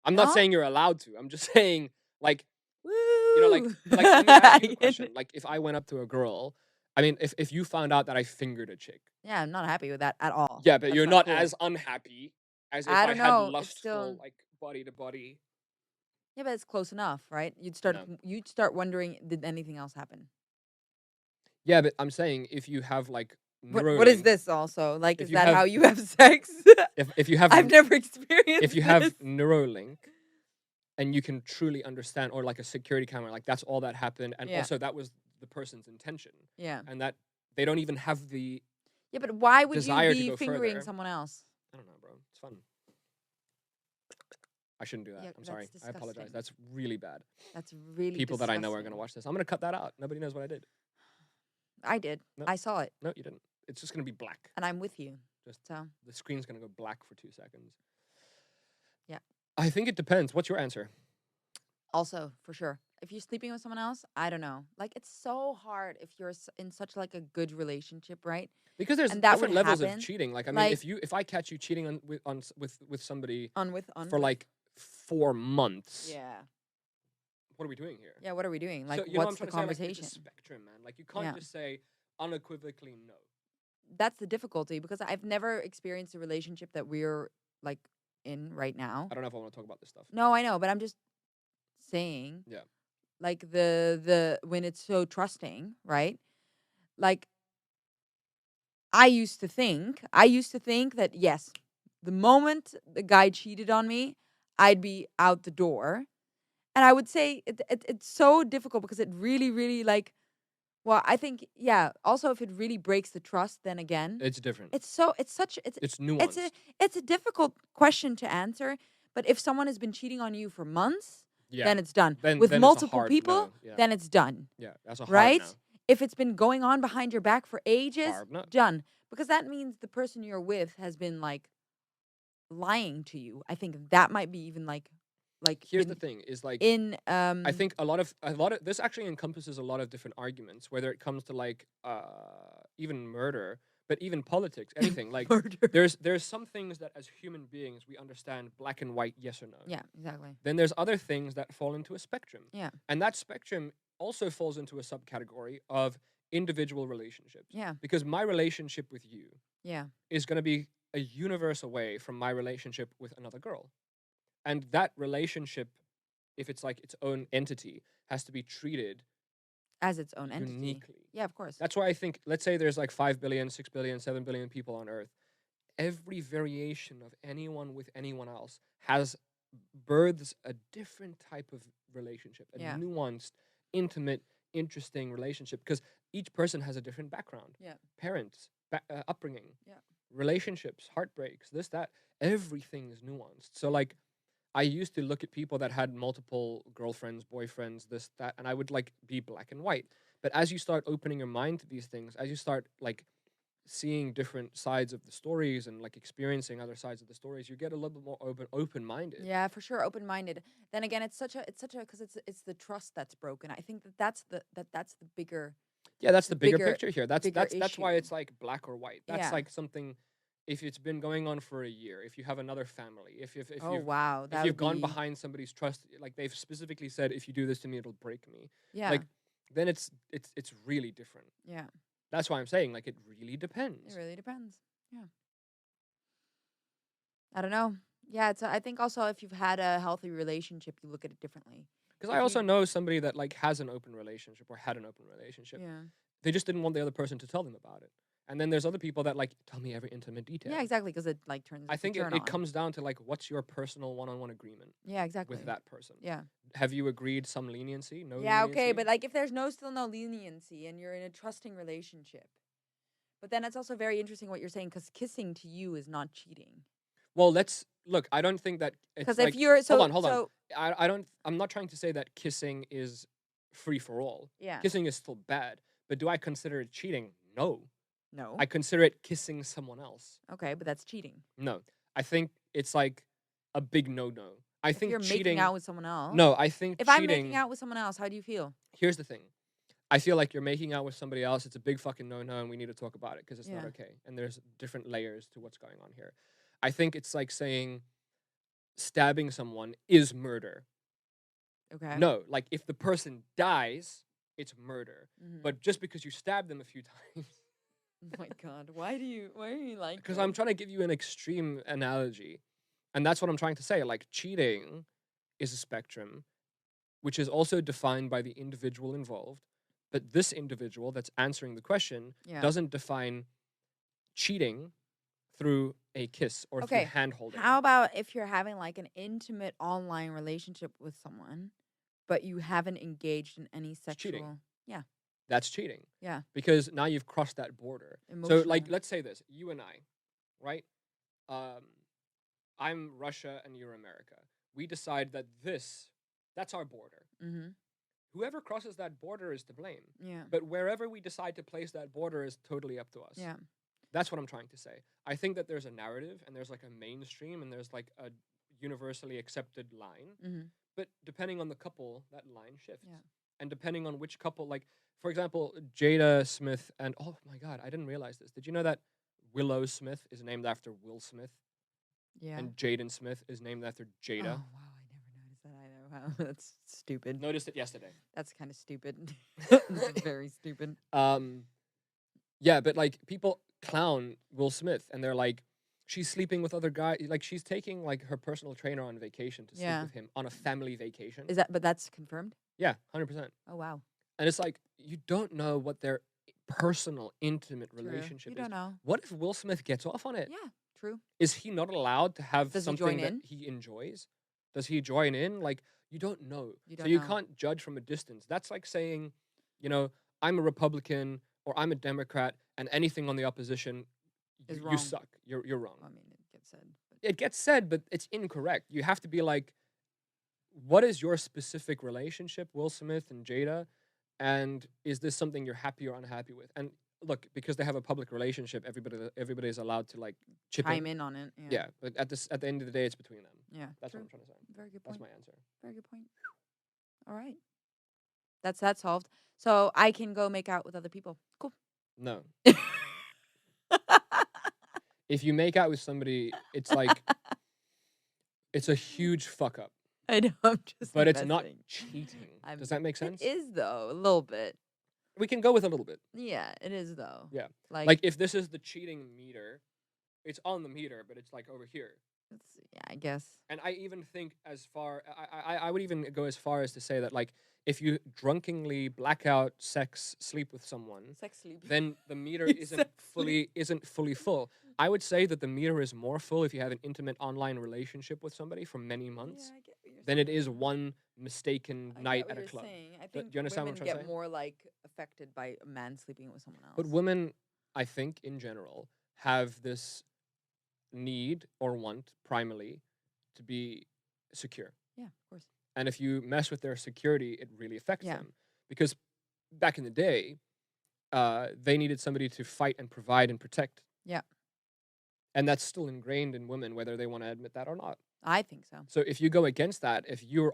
I'm not No? saying you're allowed to. I'm just saying like Woo! you know like let me ask you the question. Like if I went up to a girl, I mean if you found out that I fingered a chick, Yeah, I'm not happy with that at all. yeah, but That's you're not cool. as unhappy as if I I don't had know, it's lustful still- like body to body. Yeah, but it's close enough, right? You'd No. start wondering, did anything else happen? Yeah, but I'm saying if you have like What is Neuralink- this also? Like, If is you that have- how you have sex? if you have I've never experienced if you have this. Neuralink and you can truly understand, or like a security camera, like that's all that happened, and Yeah. also that was the person's intention, Yeah. and that they don't even have the Yeah, but why would you desire to be go fingering further. someone else? I don't know, bro. It's fun. I shouldn't do that. Yeah, I'm sorry. that's I apologize. disgusting. That's really bad. That's really People that I know are disgusting. gonna watch this. I'm gonna cut that out. Nobody knows what I did. I did. No. I saw it, No, you didn't. It's just gonna be black. and I'm with you. Just- So The screen's gonna go black for 2 seconds. Yeah. I think it depends. What's your answer? also for sure, if you're sleeping with someone else, I don't know. Like it's so hard if you're in such like a good relationship, right? Because there's And that different would levels happen, of cheating. Like I mean, like- if I catch you cheating with somebody On for like 4 months, yeah, what are we doing here? yeah. What are we doing? Like, So, you know what what's I'm the trying to say? Like, conversation? it's a spectrum, man. Like you can't Yeah. just say unequivocally no. That's the difficulty because I've never experienced a relationship that we're like in right now. I don't know if I want to talk about this stuff. No, I know, but I'm just saying. Yeah. Like the when it's so trusting, right? Like I used to think that yes, the moment the guy cheated on me, I'd be out the door. And I would say it's so difficult because it really, really like, well, I think, yeah, also if it really breaks the trust, then again, It's different. it's nuanced. it's a difficult question to answer. But if someone has been cheating on you for months, Yeah. then it's done. Then With it's a multiple hard people, no. Yeah. then it's done. Yeah, that's a hard Right? no. If it's been going on behind your back for ages, Hard no. done. Because that means the person you're with has been like lying to you. I think that might be even like Here's the been thing: is like in I think a lot of this actually encompasses a lot of different arguments, whether it comes to like even murder, but even politics, anything. Like murder. there's some things that as human beings we understand black and white, yes or no. Yeah, exactly. Then there's other things that fall into a spectrum. Yeah. And that spectrum also falls into a subcategory of individual relationships. Yeah. Because my relationship with you Yeah. is going to be a universe away from my relationship with another girl. And that relationship, if it's like its own entity, has to be treated As its own entity. uniquely. Yeah, of course. That's why I think, let's say there's like 5 billion, 6 billion, 7 billion people on Earth. Every variation of anyone with anyone else has births a different type of relationship, a Yeah. nuanced, intimate, interesting relationship, because each person has a different background. Yeah. Parents, upbringing, Yeah. relationships, heartbreaks, this, that, everything is nuanced. So like, I used to look at people that had multiple girlfriends, boyfriends, this, that, and I would like be black and white. But as you start opening your mind to these things, as you start like seeing different sides of the stories and like experiencing other sides of the stories, you get a little bit more open-minded. Yeah, for sure, open-minded. Then again, it's such a because it's the trust that's broken. I think that's the bigger. Yeah, that's the bigger bigger- picture here. That's bigger that's why issue. it's like black or white. That's Yeah. like something. If it's been going on for a year, if you have another family, if Oh you've, wow, if that you've would gone be, behind somebody's trust, like they've specifically said, if you do this to me, it'll break me. yeah, Like then it's really different. yeah. That's why I'm saying like it really depends. It really depends. Yeah. I don't know. Yeah, I think also if you've had a healthy relationship, you look at it differently. Because If I also you- know somebody that like has an open relationship or had an open relationship. Yeah. They just didn't want the other person to tell them about it. And then there's other people that like tell me every intimate detail. Yeah, exactly, because it like turns. I think it it comes down to like what's your personal one-on-one agreement Yeah, exactly. with that person. Yeah. Have you agreed some leniency? No Yeah. leniency? Okay, but like if there's still no leniency and you're in a trusting relationship, but then it's also very interesting what you're saying because kissing to you is not cheating. Well, let's look. I don't think that it's Because like. if you're so hold on. so I don't. I'm not trying to say that kissing is free for all. yeah. Kissing is still bad, but do I consider it cheating? No. No. I consider it kissing someone else. Okay, but that's cheating. No. I think it's like a big no-no. I If think you're cheating. making out with someone else. No, I think If cheating. I'm making out with someone else, how do you feel? Here's the thing. I feel like you're making out with somebody else. It's a big fucking no-no, and we need to talk about it because it's not Yeah. okay. And there's different layers to what's going on here. I think it's like saying stabbing someone is murder. Okay. No, like if the person dies, it's murder. Mhm. But just because you stab them a few times, Oh my god, why are you like? because I'm trying to give you an extreme analogy, and that's what I'm trying to say. Like cheating is a spectrum, which is also defined by the individual involved. But this individual that's answering the question Yeah. doesn't define cheating through a kiss or Okay, through hand holding. How about if you're having like an intimate online relationship with someone, but you haven't engaged in any sexual? cheating. Yeah. That's cheating. Yeah. Because now you've crossed that border. So, Emotional. like, let's say this: you and I, right? I'm Russia and you're America. We decide that that's our border. Mm-hmm. Whoever crosses that border is to blame. Yeah. But wherever we decide to place that border is totally up to us. Yeah. That's what I'm trying to say. I think that there's a narrative and there's like a mainstream and there's like a universally accepted line. Mm-hmm. But depending on the couple, that line shifts. Yeah. And depending on which couple, like, for example, Jada Smith and, oh my God, I didn't realize this. Did you know that Willow Smith is named after Will Smith? Yeah. And Jaden Smith is named after Oh Jada? wow, I never noticed that either. Wow, that's stupid. Noticed it yesterday. That's kind of stupid. That's very stupid. Yeah, but like people clown Will Smith and they're like, she's sleeping with other guys. Like she's taking like her personal trainer on vacation to sleep Yeah. with him on a family vacation. Is that? But that's confirmed. Yeah, 100%. Oh wow. And it's like you don't know what their personal, intimate True. relationship You is. don't know. What if Will Smith gets off on it? Yeah. True. Is he not allowed to have Does he something join that in? he enjoys? Does he join in? Like you don't know. You So don't you know. can't judge from a distance. That's like saying, you know, I'm a Republican or I'm a Democrat and anything on the opposition Is you wrong. suck. You're wrong. I mean, it gets said. But It gets said, but it's incorrect. You have to be like, what is your specific relationship, Will Smith and Jada? And is this something you're happy or unhappy with? And look, because they have a public relationship, everybody is allowed to like chip chime in on it. Yeah, but at the end of the day, it's between them. Yeah. That's true. what I'm trying to say. Very good That's point. my answer. Very good point. All right. That's that solved. So I can go make out with other people. Cool. No, if you make out with somebody, it's like it's a huge fuck up, I know. I'm just. but it's not messing. cheating. I'm- Does that make sense? It is though a little bit. We can go with a little bit. Yeah, it is though. Yeah. Like, Like if this is the cheating meter, it's on the meter, but it's like over here. yeah, I guess. And I even think I would even go as far as to say that like if you drunkenly blackout sex sleep with someone, Sex sleep. then the meter Sex isn't fully full. I would say that the meter is more full if you have an intimate online relationship with somebody for many months Yeah, I get what you're than it saying. is one mistaken I night get what at a you're club. saying. I Do think you understand what women I'm trying to get say? more like affected by a man sleeping with someone else. But women, I think in general, have this need or want primarily to be secure. Yeah, of course. And if you mess with their security, it really affects Yeah. them. Because back in the day, they needed somebody to fight and provide and protect. Yeah. And that's still ingrained in women, whether they want to admit that or not. I think so. So if you go against that, if you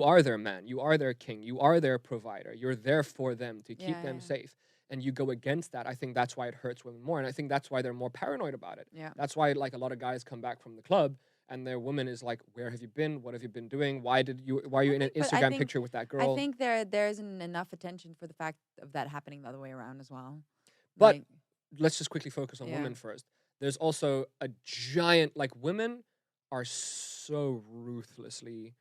are their man, you are their king, you are their provider, you're there for them to keep Yeah, them yeah. safe, and you go against that, I think that's why it hurts women more, and I think that's why they're more paranoid about it. Yeah. That's why like a lot of guys come back from the club and their woman is like, "Where have you been? What have you been doing? Why are you in an think- but I Instagram think- picture with that girl?" I think there isn't enough attention for the fact of that happening the other way around as well. But Like, let's just quickly focus on Yeah. women first. There's also a giant like women are so ruthlessly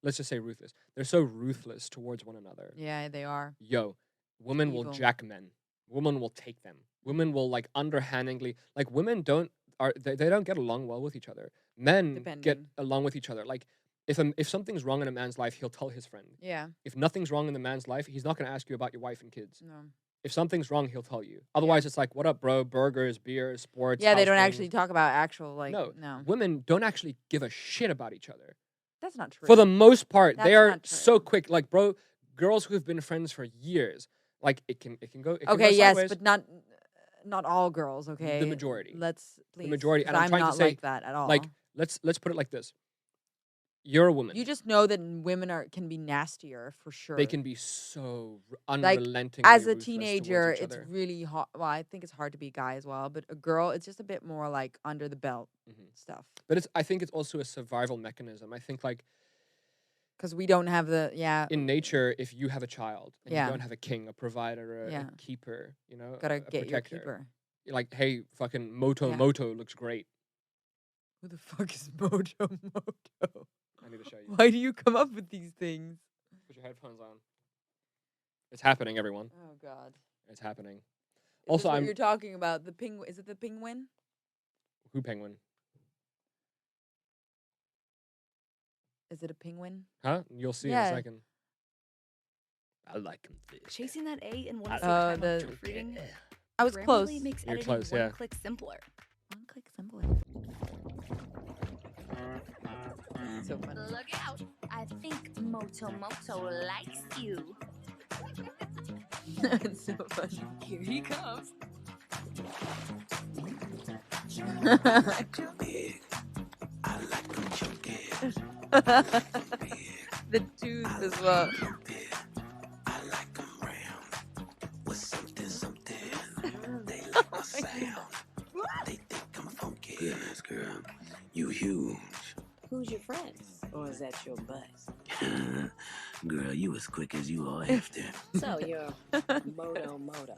let's just say ruthless. They're so ruthless towards one another. yeah, they are. Yo, women will evil. jack men. Women will take them. Women will like underhandedly like women don't they don't get along well with each other. Men get Depending. along with each other. Like if something's wrong in a man's life, he'll tell his friend. Yeah. If nothing's wrong in the man's life, he's not going to ask you about your wife and kids. No. If something's wrong, he'll tell you. Otherwise, it's like, what up, bro? Burgers, beer, sports. Yeah, they house don't things. actually talk about actual like. No. No. Women don't actually give a shit about each other. That's not true. For the most part, they That's are not so true. quick. Like, bro, girls who've been friends for years, like it can go. It can Okay. go Yes, sideways. but not all girls. Okay. majority. Let's please. majority, 'cause and I'm trying to not say, like that at all. like, let's put it like this. You're a woman. you just know that women can be nastier for sure. They can be so Like, unrelentingly as a ruthless towards teenager, each it's other. really hard. Well, I think it's hard to be a guy as well, but a girl, it's just a bit more like under the belt Mhm. stuff. But I think it's also a survival mechanism. I think like Because we don't have the in nature, if you have a child and Yeah. you don't have a king, a provider, Yeah. a keeper, you know, gotta a get your protector. keeper. You're like, hey, fucking Moto Yeah. Moto looks great. Who the fuck is Moto Moto? I need to show you. Why do you come up with these things? Put your headphones on. It's happening, everyone. Oh God. It's happening. Is Also, this what I'm you're talking about the penguin. Is it the penguin? who penguin? Is it a penguin? Huh? You'll see Yeah. in a second. I like him. Chasing that A in one I click like time the- on proofreading. I was close. Grammarly makes You're editing close, one yeah. click simpler. One click simpler. So funny. Look out! I think Moto Moto likes you. It's so funny. Here he comes. The tooth as well. Goodness, girl, you huge. Who's your friend? Or is that your butt? Girl, you as quick as you are hefty. So you're Moto Moto.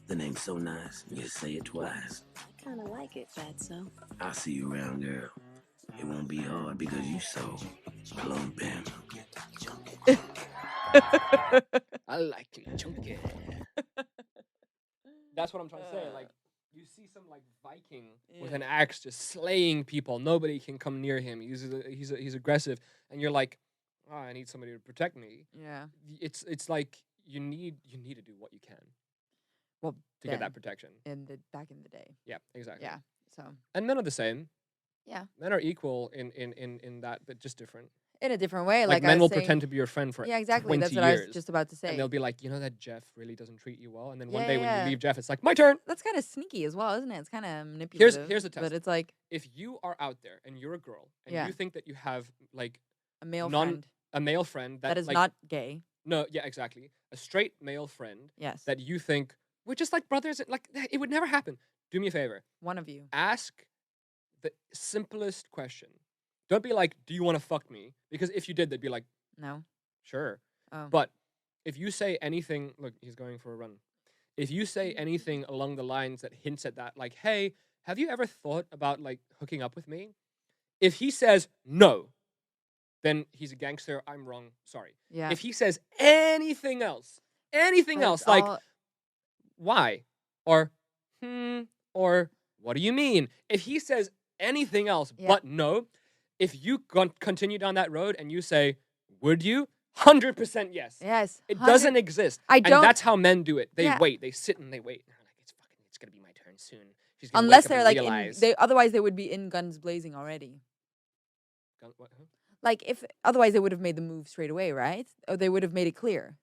The name's so nice, you say it twice. I kind of like it, Fatso. I'll see you around, girl. It won't be hard because you so plumping. I like him chunky. That's what I'm trying to say. Like, you see some like Viking with an axe just slaying people. Nobody can come near him. He's aggressive, and you're like, oh, I need somebody to protect me. Yeah. It's like you need to do what you can Well, to get that protection. back in the day. Yeah, exactly. Yeah. So And men are the same. Yeah. Men are equal in that, but just different. in a different way, Like I men was will saying- pretend to be your friend for Yeah, exactly. 20 That's what I years. was just about to say. And they'll be like, you know that Jeff really doesn't treat you well. And then one Yeah, day when yeah. you leave Jeff, it's like, my turn. That's kind of sneaky as well, isn't it? It's kind of manipulative. Here's the test. But it's like If you are out there and you're a girl and Yeah. you think that you have like a male non- friend a male friend that is like, not gay. no, yeah, exactly, a straight male friend Yes. that you think we're just like brothers, like it would never happen. Do me a favor, One of you. ask the simplest question. Don't be like, do you want to fuck me? Because if you did, they'd be like, No. sure. Oh. But if you say anything, look, he's going for a run. If you say anything along the lines that hints at that, like, hey, have you ever thought about like hooking up with me? If he says no, then he's a gangster. I'm wrong. Sorry. Yeah. If he says anything else, like, why? Or, or what do you mean? If he says anything else Yeah. but no, if you continue down that road and you say, would you? 100% yes. yes. It 100 doesn't exist. I don't- And that's how men do it. They Yeah. wait. They sit and they wait. They're like, it's gonna be my turn soon. She's gonna Unless wake up they're and like realize. otherwise they would be in guns blazing already. What, huh? Like if otherwise they would have made the move straight away, right? Or they would have made it clear.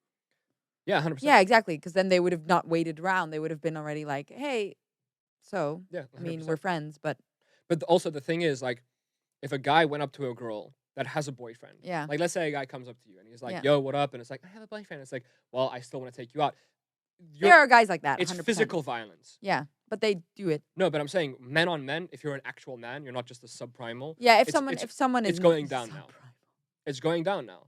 Yeah, 100%. Yeah, exactly. Because then they would have not waited around. They would have been already like, hey, so Yeah, I mean 100%. we're friends, but Also the thing is, like, if a guy went up to a girl that has a boyfriend, Yeah. like let's say a guy comes up to you and he's like, Yeah. "Yo, what up?" and it's like, "I have a boyfriend." It's like, "Well, I still want to take you out." there are guys like that. It's 100%. physical violence. Yeah, but they do it. No, but I'm saying men on men. If you're an actual man, you're not just a subprimal. Yeah, if It's- someone is it's going down now. subprimal. It's going down now.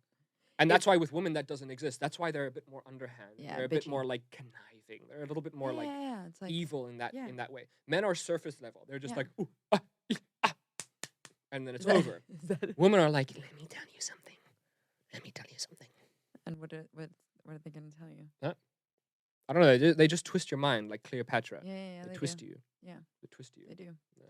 And It- that's why with women that doesn't exist. That's why they're a bit more underhand. Yeah, They're a bit bitchy. more like conniving. They're a little bit more like yeah, it's like evil in that yeah. way. Men are surface level. They're just Yeah. like ooh, ah, ee, ah, and then it's Is that- over. is that- Women are like, let me tell you something. Let me tell you something. and what are they going to tell you? I don't know. They just twist your mind like Cleopatra. Yeah, They they twist do. you. Yeah. They twist you. They do. Yeah.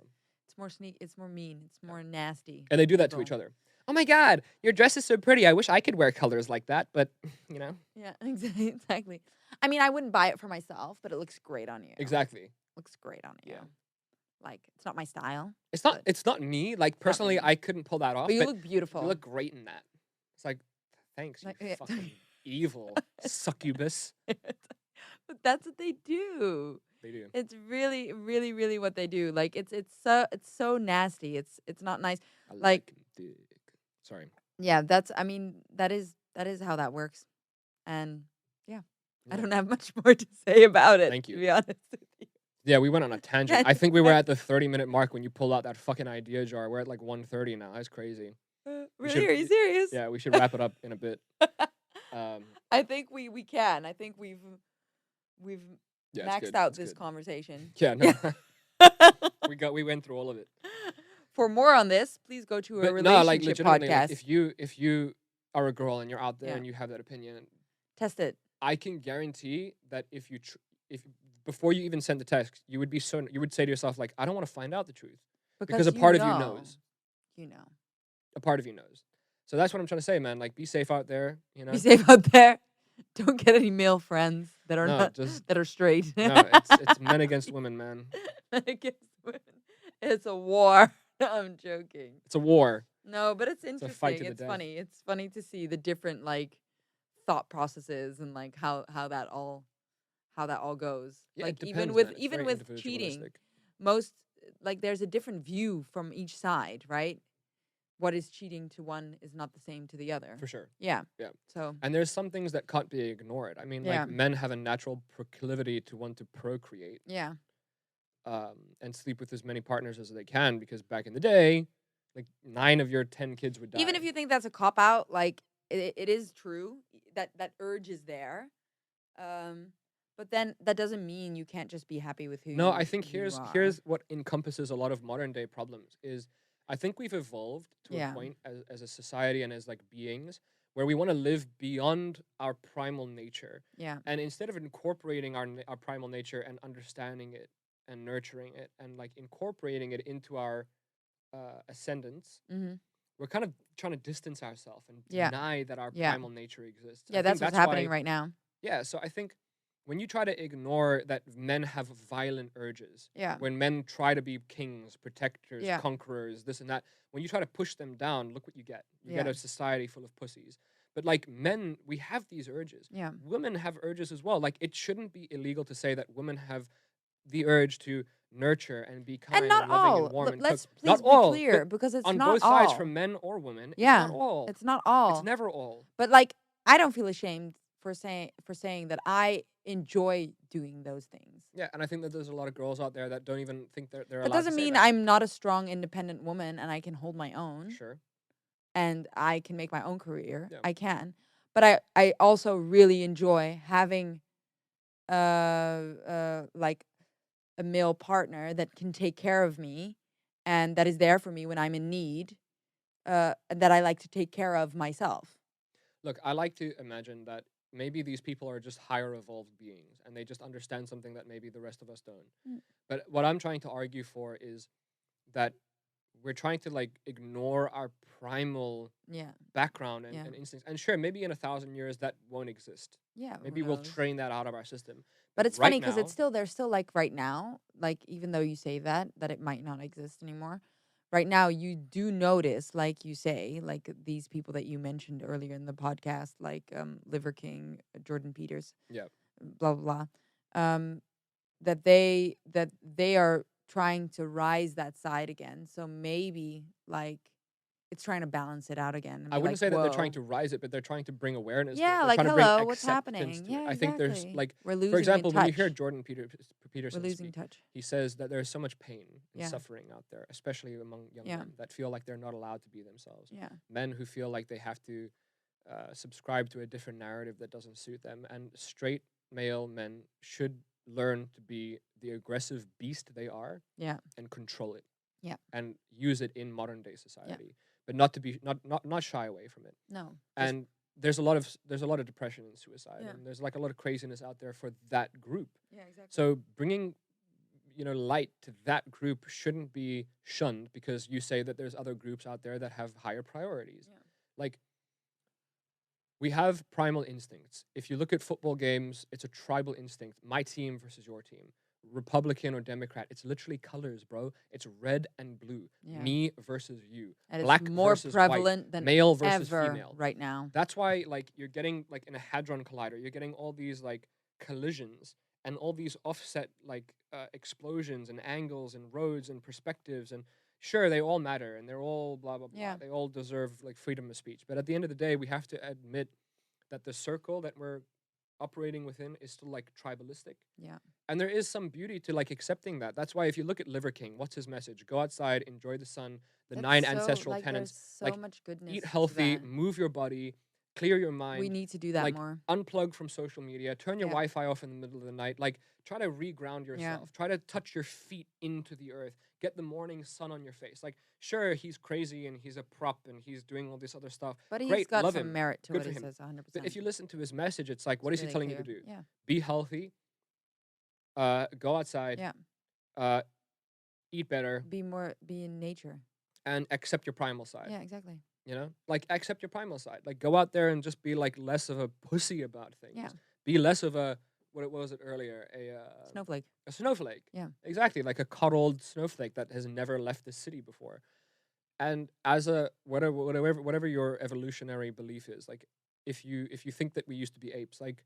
It's more it's more mean. It's more nasty. And they do that to evil. each other. Oh my God, your dress is so pretty. I wish I could wear colors like that, but you know. Yeah, exactly. I mean, I wouldn't buy it for myself, but it looks great on you. Exactly. Looks great on you. Yeah. Like, it's not my style. It's not. But- It's not me. Like personally, me. I couldn't pull that off. But you look beautiful. You look great in that. It's like, thanks, you Like, yeah. fucking evil succubus. But that's what they do. They do. It's really, really, really what they do. Like it's so nasty. It's not nice. I Like- him dick. Sorry. Yeah, I mean, that is how that works. And yeah, I Yeah. don't have much more to say about it. Thank you. To be honest with you. Yeah, we went on a tangent. I That's think we were at the 30-minute mark when you pulled out that fucking idea jar. We're at like 1:30 now. That's crazy. Really? should- Are you serious? Yeah, we should wrap it up in a bit. I think we can. I think we've Yeah, it's maxed good, out it's this good. conversation. Yeah, no. we went through all of it. For more on this, please go to a But relationship no, like legitimately, podcast. like, if you are a girl and you're out there Yeah. and you have that opinion, Test it. I can guarantee that if before you even send the text, you would say to yourself like, I don't want to find out the truth because a part of you knows. You know. A part of you knows. So that's what I'm trying to say, man. Like, be safe out there. You know. Be safe out there. Don't get any male friends that are No, not just- that are straight. No, it's men against women, man. Against women. It's a war. I'm joking. It's a war. No, but it's a interesting. fight to the It's death. funny. It's funny to see the different like thought processes and like how that all goes. Yeah, like it even depends, with man. It's even very with cheating, individualistic. most like there's a different view from each side, right? What is cheating to one is not the same to the other. For sure. Yeah. Yeah. So And there's some things that can't be ignored. I mean, Yeah. like men have a natural proclivity to want to procreate. yeah. And sleep with as many partners as they can because back in the day, like 9 of your 10 kids would die. Even if you think that's a cop out, like it is true that urge is there. But then that doesn't mean you can't just be happy with who. No, I think you here's are. what encompasses a lot of modern day problems is I think we've evolved to Yeah. a point as a society and as like beings where we want to live beyond our primal nature. Yeah. And instead of incorporating our primal nature and understanding it and nurturing it and like incorporating it into our ascendance, Mm-hmm. we're kind of trying to distance ourselves and Yeah. deny that our Yeah. primal nature exists. Yeah, I think that's what's happening why- right now. Yeah, so I think when you try to ignore that men have violent urges, Yeah. when men try to be kings, protectors, Yeah. conquerors, this and that, when you try to push them down, look what you get. You get Yeah. a society full of pussies. But like men, we have these urges. Yeah. Women have urges as well. Like it shouldn't be illegal to say that women have the urge to nurture and be kind And not loving all. and warm and Let's cook. please Not be all, clear but because it's on not both all. sides, from men or women. Yeah, it's not all. It's not all. It's never all. But like, I don't feel ashamed for saying that I enjoy doing those things. Yeah, and I think that there's a lot of girls out there that don't even think they're That allowed doesn't to say mean that. I'm not a strong, independent woman and I can hold my own Sure. and I can make my own career. Yeah. I can. But I also really enjoy having like a male partner that can take care of me and that is there for me when I'm in need. And that I like to take care of myself. Look, I like to imagine that maybe these people are just higher evolved beings and they just understand something that maybe the rest of us don't. Mm. But what I'm trying to argue for is that we're trying to like ignore our primal Yeah. background Yeah. and instincts. And sure, maybe in 1,000 years that won't exist. Yeah. Maybe who we'll knows? train that out of our system. But it's right funny because now- it's still there's still like right now, like even though you say that it might not exist anymore. Right now, you do notice, like you say, like these people that you mentioned earlier in the podcast, like Liver King, Jordan Peters, Yeah. blah blah blah, that they are trying to rise that side again. So maybe like it's trying to balance it out again. and I be wouldn't like, say that they're trying "Whoa." to rise it, but they're trying to bring awareness. to it. Yeah, They're like trying to bring hello, what's acceptance happening? to Yeah, it. I think there's exactly. like, We're losing for example, in when you touch. hear Jordan Peterson We're losing speak, touch. he says that there's so much pain and Yeah. suffering out there, especially among young Yeah. men that feel like they're not allowed to be themselves. Yeah. Men who feel like they have to subscribe to a different narrative that doesn't suit them. And straight male men should learn to be the aggressive beast they are Yeah. and control it. Yeah. And use it in modern day society. But not to be not shy away from it. No. Just And there's a lot of depression and suicide, Yeah. and there's like a lot of craziness out there for that group. Yeah, exactly. So bringing light to that group shouldn't be shunned because you say that there's other groups out there that have higher priorities. Yeah. Like, we have primal instincts. If you look at football games, it's a tribal instinct. My team versus your team. Republican or Democrat. It's literally colors, bro. It's red and blue. Yeah. Me versus you. And Black it's more versus white. prevalent than Male versus ever female. right now. That's why, like, you're getting, like, in a hadron collider, you're getting all these, like, collisions and all these offset, like, explosions and angles and roads and perspectives. And sure, they all matter and they're all blah, blah, blah. Yeah. They all deserve, like, freedom of speech. But at the end of the day, we have to admit that the circle that we're operating within is still, like, tribalistic. Yeah. And there is some beauty to, like, accepting that. That's why if you look at Liver King, what's his message? Go outside, enjoy the sun, the That's 9 so, ancestral like, tenets. There's so like, much goodness. Eat to healthy, that. move your body, clear your mind. We need to do that like, more. Unplug from social media, turn your Yeah. Wi-Fi off in the middle of the night. Like, try to reground yourself. Try to touch your feet into the earth. Get the morning sun on your face. Like, sure, he's crazy and he's a prop and he's doing all this other stuff. But he's Great, got love some him. merit to Good what for he him. says, 100%. But if you listen to his message, it's like, what is he really telling you to clear. do? Yeah. Be healthy. Go outside. Yeah. Eat better. Be in nature. And accept your primal side. Yeah, exactly. Like, accept your primal side. Like, go out there and just be, like, less of a pussy about things. Yeah. Be less of a, what was it earlier? Snowflake. A snowflake. Yeah. Exactly, like a coddled snowflake that has never left the city before. And as a whatever your evolutionary belief is, like, if you think that we used to be apes, like,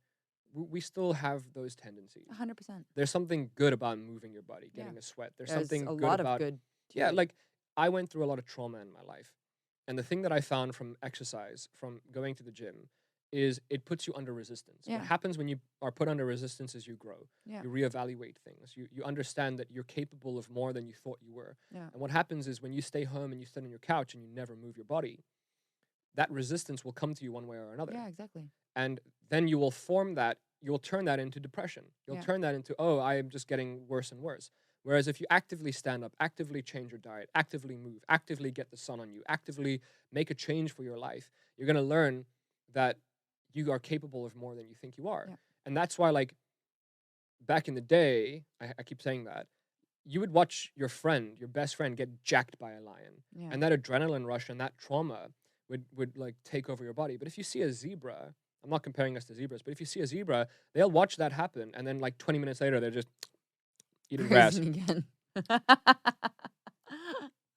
we still have those tendencies. 100%. There's something good about moving your body, Yeah. getting a sweat. There's There's something a good lot about of good. To yeah, it. like, I went through a lot of trauma in my life. And the thing that I found from exercise, from going to the gym, is it puts you under resistance. Yeah. What happens when you are put under resistance is you grow. Yeah. You reevaluate things. You understand that you're capable of more than you thought you were. Yeah. And what happens is when you stay home and you sit on your couch and you never move your body, that resistance will come to you one way or another. Yeah, exactly. And then you will turn that into depression. You'll Yeah. turn that into, oh, I am just getting worse and worse. Whereas if you actively stand up, actively change your diet, actively move, actively get the sun on you, actively make a change for your life, you're going to learn that you are capable of more than you think you are. Yeah. And that's why, like, back in the day, I keep saying that, you would watch your best friend get jacked by a lion. Yeah. And that adrenaline rush and that trauma would like take over your body. But if you see a zebra, I'm not comparing us to zebras, but if you see a zebra, they'll watch that happen, and then like 20 minutes later, they're just eating grass Grazing again.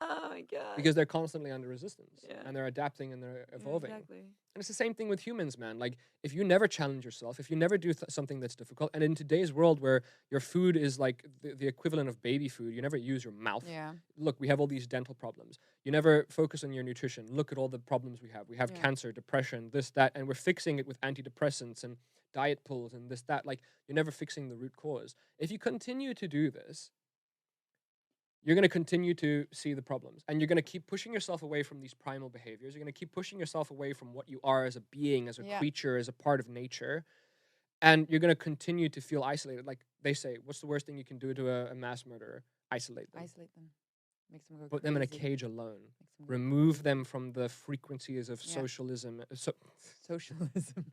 Oh my god. because they're constantly under resistance, Yeah. and they're adapting and they're Yeah, evolving. exactly. And it's the same thing with humans, man. Like, if you never challenge yourself, if you never do something that's difficult, and in today's world where your food is like the equivalent of baby food, you never use your mouth. Yeah. Look, we have all these dental problems. You never focus on your nutrition. Look at all the problems we have. We have Yeah. cancer, depression, this, that, and we're fixing it with antidepressants and diet pills and this, that. Like, you're never fixing the root cause. If you continue to do this, you're going to continue to see the problems, and you're going to keep pushing yourself away from these primal behaviors. You're going to keep pushing yourself away from what you are as a being, as a Yeah. creature, as a part of nature, and you're going to continue to feel isolated. Like they say, what's the worst thing you can do to a mass murderer? Isolate them. Isolate them. Makes them go Put them in a crazy. cage alone. Makes them go Remove them from the frequencies of Yeah. socialism, socialism.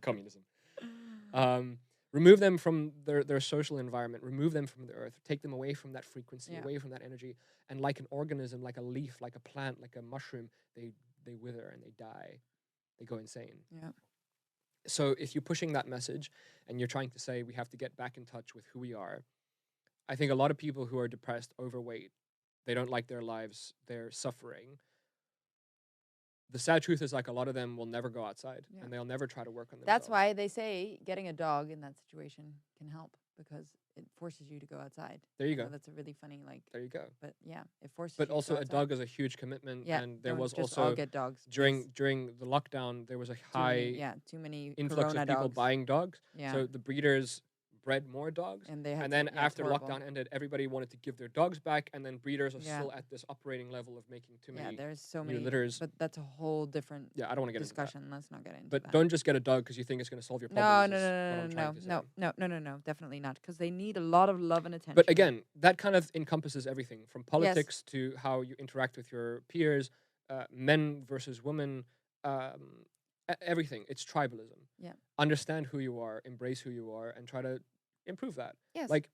communism. Remove them from their social environment. Remove them from the earth. Take them away from that frequency, Yeah. away from that energy. And like an organism, like a leaf, like a plant, like a mushroom, they wither and they die. They go insane. Yeah. So if you're pushing that message and you're trying to say we have to get back in touch with who we are, I think a lot of people who are depressed, overweight, they don't like their lives, they're suffering. The sad truth is, like, a lot of them will never go outside Yeah. and they'll never try to work on themselves. That's why they say getting a dog in that situation can help because it forces you to go outside. There you I know go. that's a really funny, like, There you go. but yeah, it forces But you also, to go a outside. dog is a huge commitment, Yeah, and there don't was just all also get dogs. during please. the lockdown there was a Too high many, too many influx corona of people dogs. buying dogs. Yeah, So the breeders bred more dogs, and they had and to- then yeah, it's after horrible. lockdown ended, everybody wanted to give their dogs back, and then breeders are Yeah. still at this operating level of making too Yeah, many there's so new many litters. but that's a whole different Yeah, I don't want to get into that. discussion. Let's not get into But that. don't just get a dog because you think it's going to solve your No, problems. no, is no, what no, I'm no, trying to no, say. no, no, no, no, definitely not. Because they need a lot of love and attention. But again, that kind of encompasses everything from politics to how you interact with your peers, men versus women, everything. It's tribalism. Yeah. Understand who you are, embrace who you are, and try to improve that. Yes. Like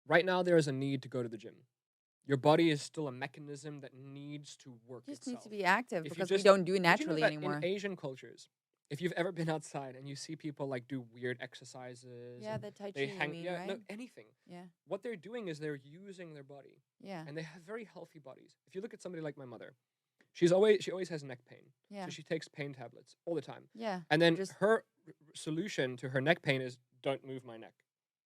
right now, there is a need to go to the gym. Your body is still a mechanism that needs to work just itself. needs to be active If you because we just- don't do it Did you know naturally that anymore. In Asian cultures, if you've ever been outside and you see people like do weird exercises, Yeah, and the Tai Chi, they you hang, mean, yeah, right? no, anything. Yeah. What they're doing is they're using their body, Yeah. and they have very healthy bodies. If you look at somebody like my mother, she always has neck pain, Yeah. so she takes pain tablets all the time. Yeah. And then Just- her solution to her neck pain is don't move my neck.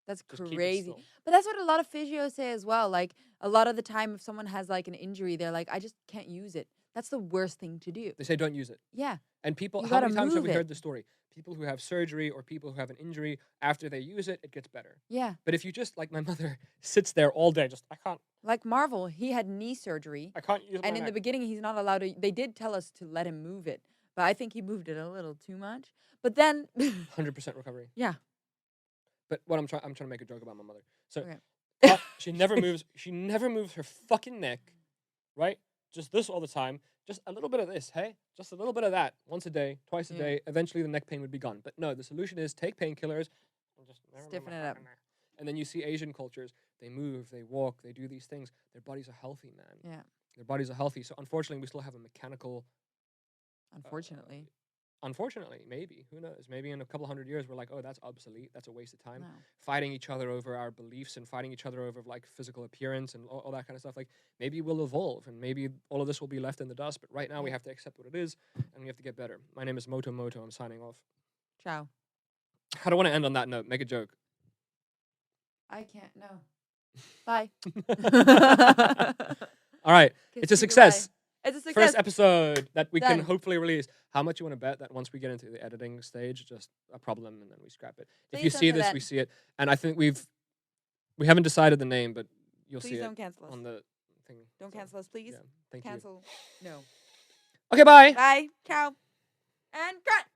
That's Just keep it crazy. still. But that's what a lot of physios say as well. Like a lot of the time, if someone has like an injury, they're like, I just can't use it. That's the worst thing to do. They say don't use it. Yeah. And people, You how many gotta times have we move heard it. the story? People who have surgery or people who have an injury, after they use it, it gets better. Yeah. But if you just, like my mother, sits there all day, just, I Like Marvel, he had knee surgery. can't use my And in the neck. beginning, he's not allowed to. They did tell us to let him move it. But I think he moved it a little too much. But then, 100% recovery. yeah. But what I'm trying to make a joke about my mother. So Okay. she never moves. She never moves her fucking neck, right? Just this all the time. Just a little bit of this, hey? Just a little bit of that. Once a day, twice a Yeah. day. Eventually, the neck pain would be gone. But no, the solution is take painkillers and just never move Stiffen my it up. fucking neck. And then you see Asian cultures. They move, they walk, they do these things. Their bodies are healthy, man. Yeah. Their bodies are healthy. So unfortunately, we still have a mechanical. Unfortunately. Unfortunately, maybe. Who knows? Maybe in a couple hundred years, we're like, oh, that's obsolete. That's a waste of time. No. Fighting each other over our beliefs and fighting each other over like physical appearance and all that kind of stuff. Like maybe we'll evolve and maybe all of this will be left in the dust. But right now, we Yeah. have to accept what it is and we have to get better. My name is Moto Moto. I'm signing off. Ciao. I don't want to end on that note. Make a joke. I can't. No. Bye. All right. It's a success. It's a success. First episode that we can Done. hopefully release. How much you want to bet that once we get into the editing stage, just a problem and then we scrap it. If Please you don't see do this, that. we see it. And I think we haven't decided the name, but you'll Please see it don't cancel us. on the thing. Don't So, cancel us, please. Yeah, thank you. Cancel. No. Okay, bye. Bye. Ciao. And cut.